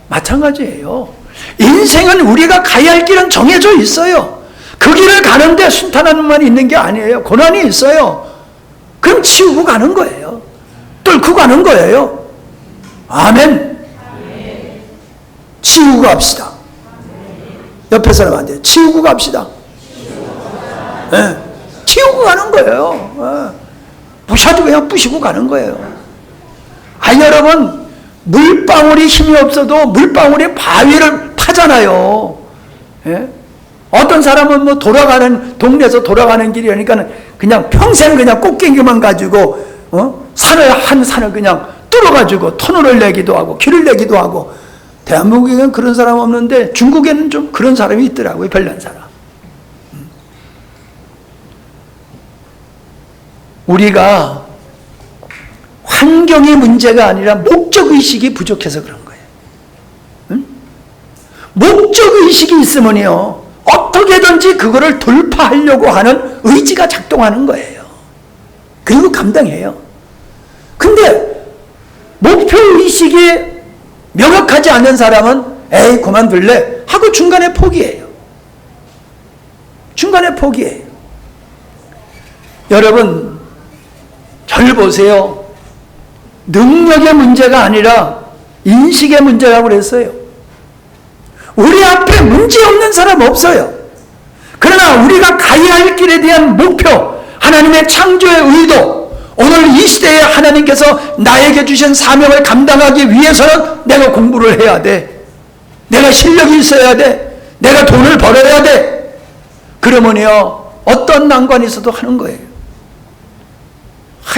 Speaker 2: 마찬가지예요. 인생은 우리가 가야 할 길은 정해져 있어요. 그 길을 가는데 순탄함만 있는 게 아니에요. 고난이 있어요. 그럼 치우고 가는 거예요. 뚫고 가는 거예요. 아멘. 치우고 갑시다. 옆에 사람한테 치우고 갑시다. 네. 치우고 가는 거예요. 네. 부셔도 그냥 부시고 가는 거예요. 여러분, 물방울이 힘이 없어도 물방울이 바위를 파잖아요. 예? 어떤 사람은 뭐 돌아가는, 동네에서 돌아가는 길이니까 그냥 평생 그냥 꽃갱이만 가지고, 한 산을 그냥 뚫어가지고 터널을 내기도 하고, 길을 내기도 하고, 대한민국에는 그런 사람 없는데 중국에는 좀 그런 사람이 있더라고요. 별난 사람. 우리가 환경이 문제가 아니라 목적의식이 부족해서 그런 거예요. 응? 목적의식이 있으면요, 어떻게든지 그거를 돌파하려고 하는 의지가 작동하는 거예요. 그리고 감당해요. 근데 목표의식이 명확하지 않은 사람은 에이 그만둘래 하고 중간에 포기해요. 중간에 포기해요. 여러분, 저를 보세요. 능력의 문제가 아니라 인식의 문제라고 그랬어요. 우리 앞에 문제 없는 사람 없어요. 그러나 우리가 가야 할 길에 대한 목표, 하나님의 창조의 의도, 오늘 이 시대에 하나님께서 나에게 주신 사명을 감당하기 위해서는 내가 공부를 해야 돼. 내가 실력이 있어야 돼. 내가 돈을 벌어야 돼. 그러면요, 어떤 난관이 있어도 하는 거예요.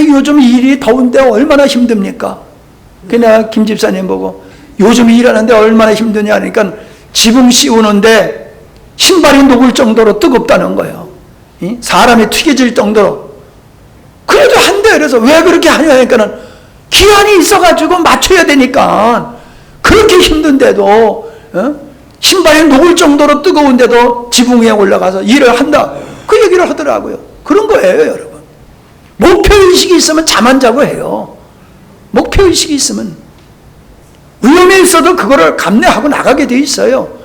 Speaker 2: 요즘 일이 더운데 얼마나 힘듭니까? 내가 김 집사님 보고 요즘 일하는데 얼마나 힘드냐 하니까 지붕 씌우는데 신발이 녹을 정도로 뜨겁다는 거예요. 사람이 튀겨질 정도로. 그래도 한대. 그래서 왜 그렇게 하냐니까는 기한이 있어가지고 맞춰야 되니까. 그렇게 힘든데도 신발이 녹을 정도로 뜨거운데도 지붕 위에 올라가서 일을 한다. 그 얘기를 하더라고요. 그런 거예요, 여러분. 목표의식이 있으면 잠 안 자고 해요. 목표의식이 있으면 위험이 있어도 그거를 감내하고 나가게 돼 있어요.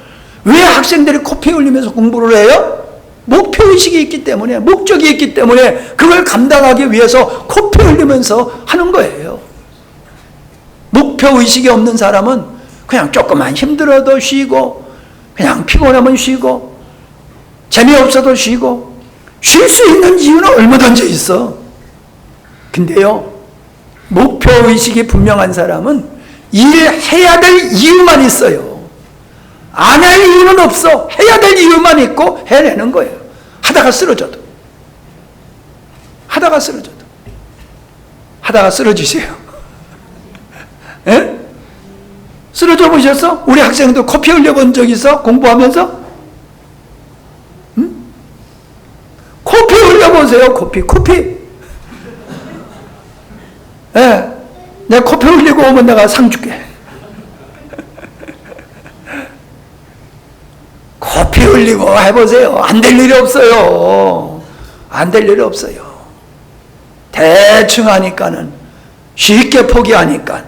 Speaker 2: 왜 학생들이 코피 흘리면서 공부를 해요? 목표의식이 있기 때문에, 목적이 있기 때문에 그걸 감당하기 위해서 코피 흘리면서 하는 거예요. 목표의식이 없는 사람은 그냥 조금만 힘들어도 쉬고, 그냥 피곤하면 쉬고, 재미없어도 쉬고, 쉴 수 있는 이유는 얼마든지 있어. 근데요, 목표의식이 분명한 사람은 일해야 될 이유만 있어요. 안 할 이유는 없어. 해야 될 이유만 있고 해내는 거예요. 하다가 쓰러져도. 하다가 쓰러져도. 하다가 쓰러지세요. 예? 쓰러져 보셨어? 우리 학생도 코피 흘려본 적 있어? 공부하면서? 응? 코피 흘려보세요. 코피. 예, 내가 코피 흘리고 오면 내가 상 줄게. 코피 흘리고 해보세요. 안 될 일이 없어요. 안 될 일이 없어요. 대충 하니까는, 쉽게 포기하니까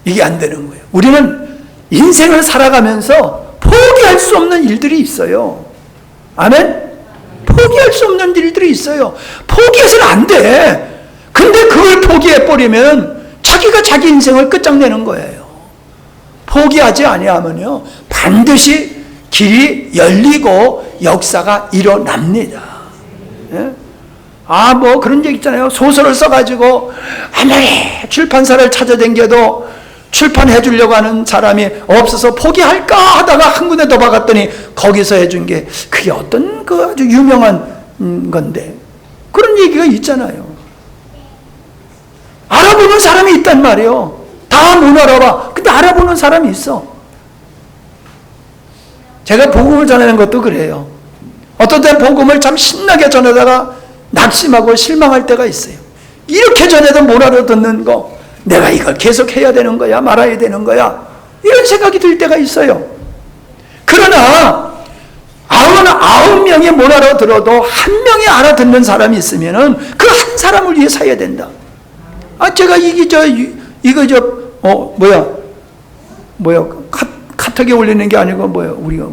Speaker 2: 이게 안 되는 거예요. 우리는 인생을 살아가면서 포기할 수 없는 일들이 있어요. 아멘? 포기할 수 없는 일들이 있어요. 포기해서는 안 돼. 근데 그걸 포기해버리면 자기가 자기 인생을 끝장내는 거예요. 포기하지 아니하면요, 반드시 길이 열리고 역사가 일어납니다. 예? 그런 얘기 있잖아요. 소설을 써가지고 아무리 출판사를 찾아다녀도 출판해 주려고 하는 사람이 없어서 포기할까 하다가 한 군데 더 박았더니 거기서 해준 게 그게 어떤 그 아주 유명한 건데, 그런 얘기가 있잖아요. 알아보는 사람이 있단 말이에요. 다 못 알아봐. 근데 알아보는 사람이 있어. 제가 복음을 전하는 것도 그래요. 어떤 때 복음을 참 신나게 전하다가 낙심하고 실망할 때가 있어요. 이렇게 전해도 못 알아듣는 거, 내가 이걸 계속 해야 되는 거야, 말아야 되는 거야, 이런 생각이 들 때가 있어요. 그러나 99명이 못 알아들어도 한 명이 알아듣는 사람이 있으면은 그 한 사람을 위해서 해야 된다. 제가 카톡에 올리는 게 아니고 우리가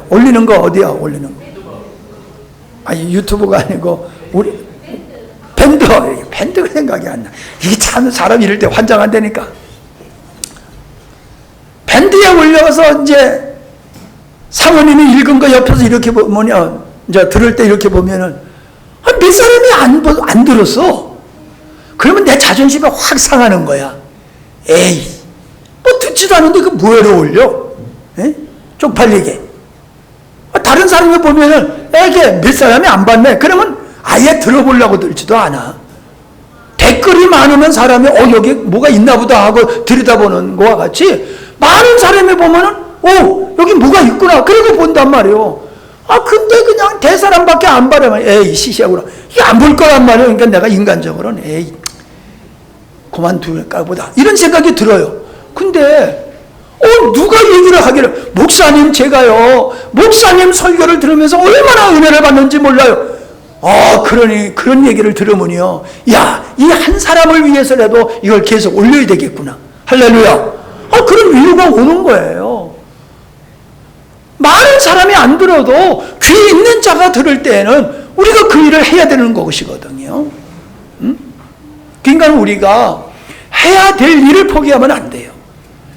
Speaker 2: 올리는 거 어디야? 올리는 거 유튜브가 아니고 우리 밴드가 생각이 안 나. 이게 참 사람 이럴 때 환장한다니까. 밴드에 올려서 이제 사모님이 읽은 거 옆에서 이렇게 보면, 이제 들을 때 이렇게 보면은 몇 사람이 안 들었어. 그러면 내 자존심이 확 상하는 거야. 에이, 듣지도 않은데 그 뭐하러 올려? 에? 쪽팔리게. 다른 사람이 보면은 이게 몇 사람이 안 봤네. 그러면 아예 들어보려고 들지도 않아. 댓글이 많으면 사람이 여기 뭐가 있나 보다 하고 들여다보는 거와 같이 많은 사람이 보면은 여기 뭐가 있구나 그러고 본단 말이에요. 근데 그냥 대사람밖에 안 바라면 에이 시시하구나. 이게 안 볼 거란 말이에요. 그러니까 내가 인간적으로는 에이 그만둘까 보다 이런 생각이 들어요. 근데 누가 얘기를 하기를, 목사님 제가요 목사님 설교를 들으면서 얼마나 은혜를 받는지 몰라요. 그러니 그런 얘기를 들으면요, 야, 이 한 사람을 위해서라도 이걸 계속 올려야 되겠구나. 할렐루야. 그런 이유가 오는 거예요. 많은 사람이 안 들어도 귀 있는 자가 들을 때에는 우리가 그 일을 해야 되는 것이거든요. 그러니까 우리가 해야 될 일을 포기하면 안 돼요.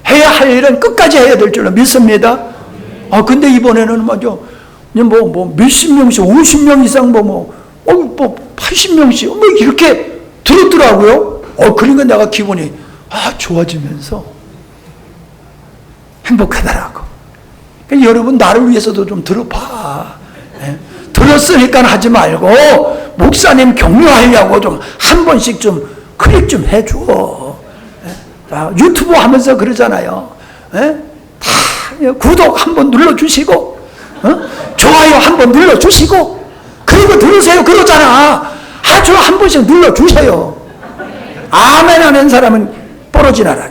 Speaker 2: 해야 할 일은 끝까지 해야 될 줄로 믿습니다. 근데 이번에는 몇십 명씩, 50명 이상 80명씩 이렇게 들었더라고요. 그러니까 내가 기분이 좋아지면서 행복하더라고. 그러니까 여러분 나를 위해서도 좀 들어봐. 들었으니까 하지 말고 목사님 격려하려고 좀 한 번씩 좀 클릭 좀 해줘. 유튜브 하면서 그러잖아요. 다 구독 한번 눌러주시고, 좋아요 한번 눌러주시고, 그리고 들으세요 그러잖아. 아주 한 번씩 눌러주세요. 아멘 하는 사람은 부러지나라.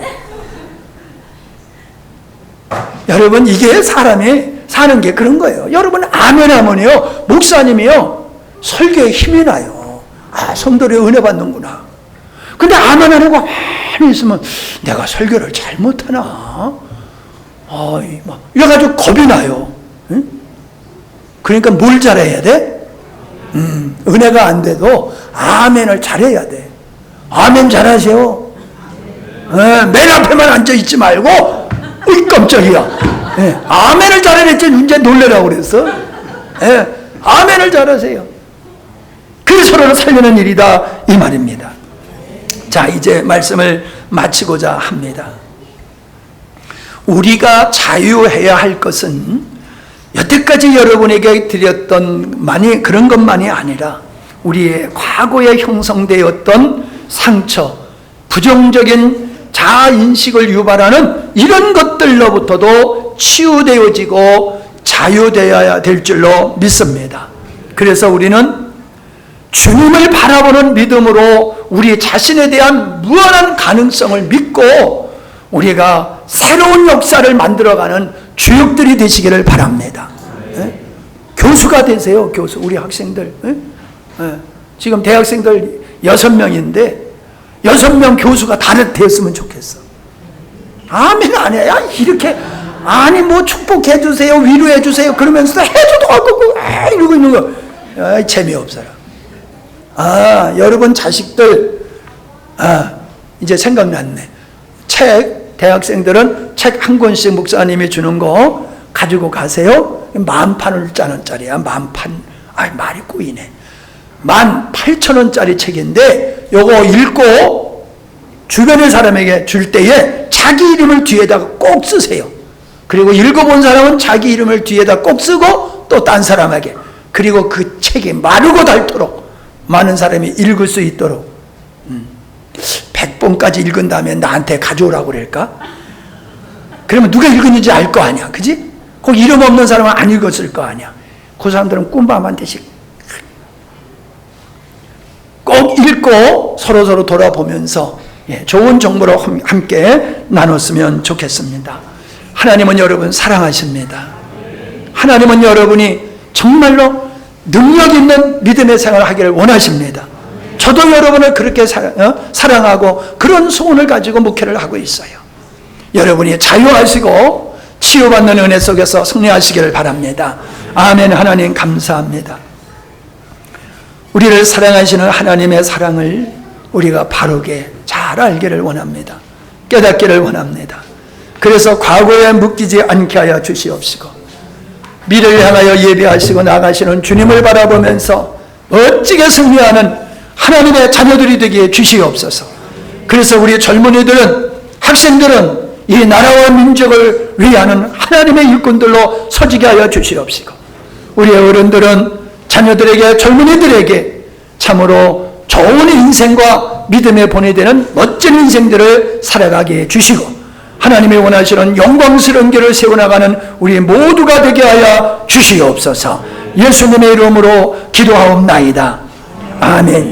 Speaker 2: 여러분 이게 사람이 사는 게 그런 거예요. 여러분 아멘 하면요 목사님이요 설교에 힘이 나요. 성도들이 은혜 받는구나. 근데 아멘 안 하고 많이 있으면 내가 설교를 잘못하나? 이래가지고 겁이 나요. 응? 그러니까 뭘 잘해야 돼? 은혜가 안 돼도 아멘을 잘해야 돼. 아멘 잘하세요. 맨 앞에만 앉아있지 말고 깜짝이야. 아멘을 잘해냈지 이제 놀래라고 그랬어. 아멘을 잘하세요. 그래서 서로를 살리는 일이다 이 말입니다. 자, 이제 말씀을 마치고자 합니다. 우리가 자유해야 할 것은 여태까지 여러분에게 드렸던 그런 것만이 아니라 우리의 과거에 형성되었던 상처, 부정적인 자아인식을 유발하는 이런 것들로부터도 치유되어지고 자유되어야 될 줄로 믿습니다. 그래서 우리는 주님을 바라보는 믿음으로 우리 자신에 대한 무한한 가능성을 믿고 우리가 새로운 역사를 만들어가는 주역들이 되시기를 바랍니다. 교수가 되세요. 교수. 우리 학생들 지금 대학생들 6명인데 6명 교수가 다 됐으면 좋겠어. 아멘 안 해. 이렇게 축복해 주세요, 위로해 주세요 그러면서도 해줘도 없고 이러고 있는 거 재미없어요. 여러분 자식들 이제 생각났네. 대학생들은 책 한 권씩 목사님이 주는 거 가지고 가세요. 18,000원짜리야. 말이 꼬이네. 18,000원짜리 책인데 요거 읽고 주변의 사람에게 줄 때에 자기 이름을 뒤에다가 꼭 쓰세요. 그리고 읽어본 사람은 자기 이름을 뒤에다 꼭 쓰고 또 딴 사람에게, 그리고 그 책이 마르고 닳도록 많은 사람이 읽을 수 있도록 100번까지 읽은 다음에 나한테 가져오라고 그럴까? 그러면 누가 읽었는지 알 거 아니야, 그지? 거기 이름 없는 사람은 안 읽었을 거 아니야. 그 사람들은 꿈밤 한 대씩 꼭 읽고 서로 돌아보면서 좋은 정보로 함께 나눴으면 좋겠습니다. 하나님은 여러분 사랑하십니다. 하나님은 여러분이 정말로 능력 있는 믿음의 생활을 하기를 원하십니다. 저도 여러분을 그렇게 사랑하고 그런 소원을 가지고 목회를 하고 있어요. 여러분이 자유하시고 치유받는 은혜 속에서 승리하시기를 바랍니다. 아멘. 하나님 감사합니다. 우리를 사랑하시는 하나님의 사랑을 우리가 바르게 잘 알기를 원합니다. 깨닫기를 원합니다. 그래서 과거에 묶이지 않게 하여 주시옵시고 미래를 향하여 예배하시고 나가시는 주님을 바라보면서 멋지게 승리하는 하나님의 자녀들이 되게 주시옵소서. 그래서 우리 젊은이들은, 학생들은 이 나라와 민족을 위하는 하나님의 일꾼들로 서지게 하여 주시옵시고 우리 어른들은 자녀들에게, 젊은이들에게 참으로 좋은 인생과 믿음에 보내되는 멋진 인생들을 살아가게 해주시고 하나님이 원하시는 영광스러운 길을 세워나가는 우리 모두가 되게 하여 주시옵소서. 예수님의 이름으로 기도하옵나이다. 아멘.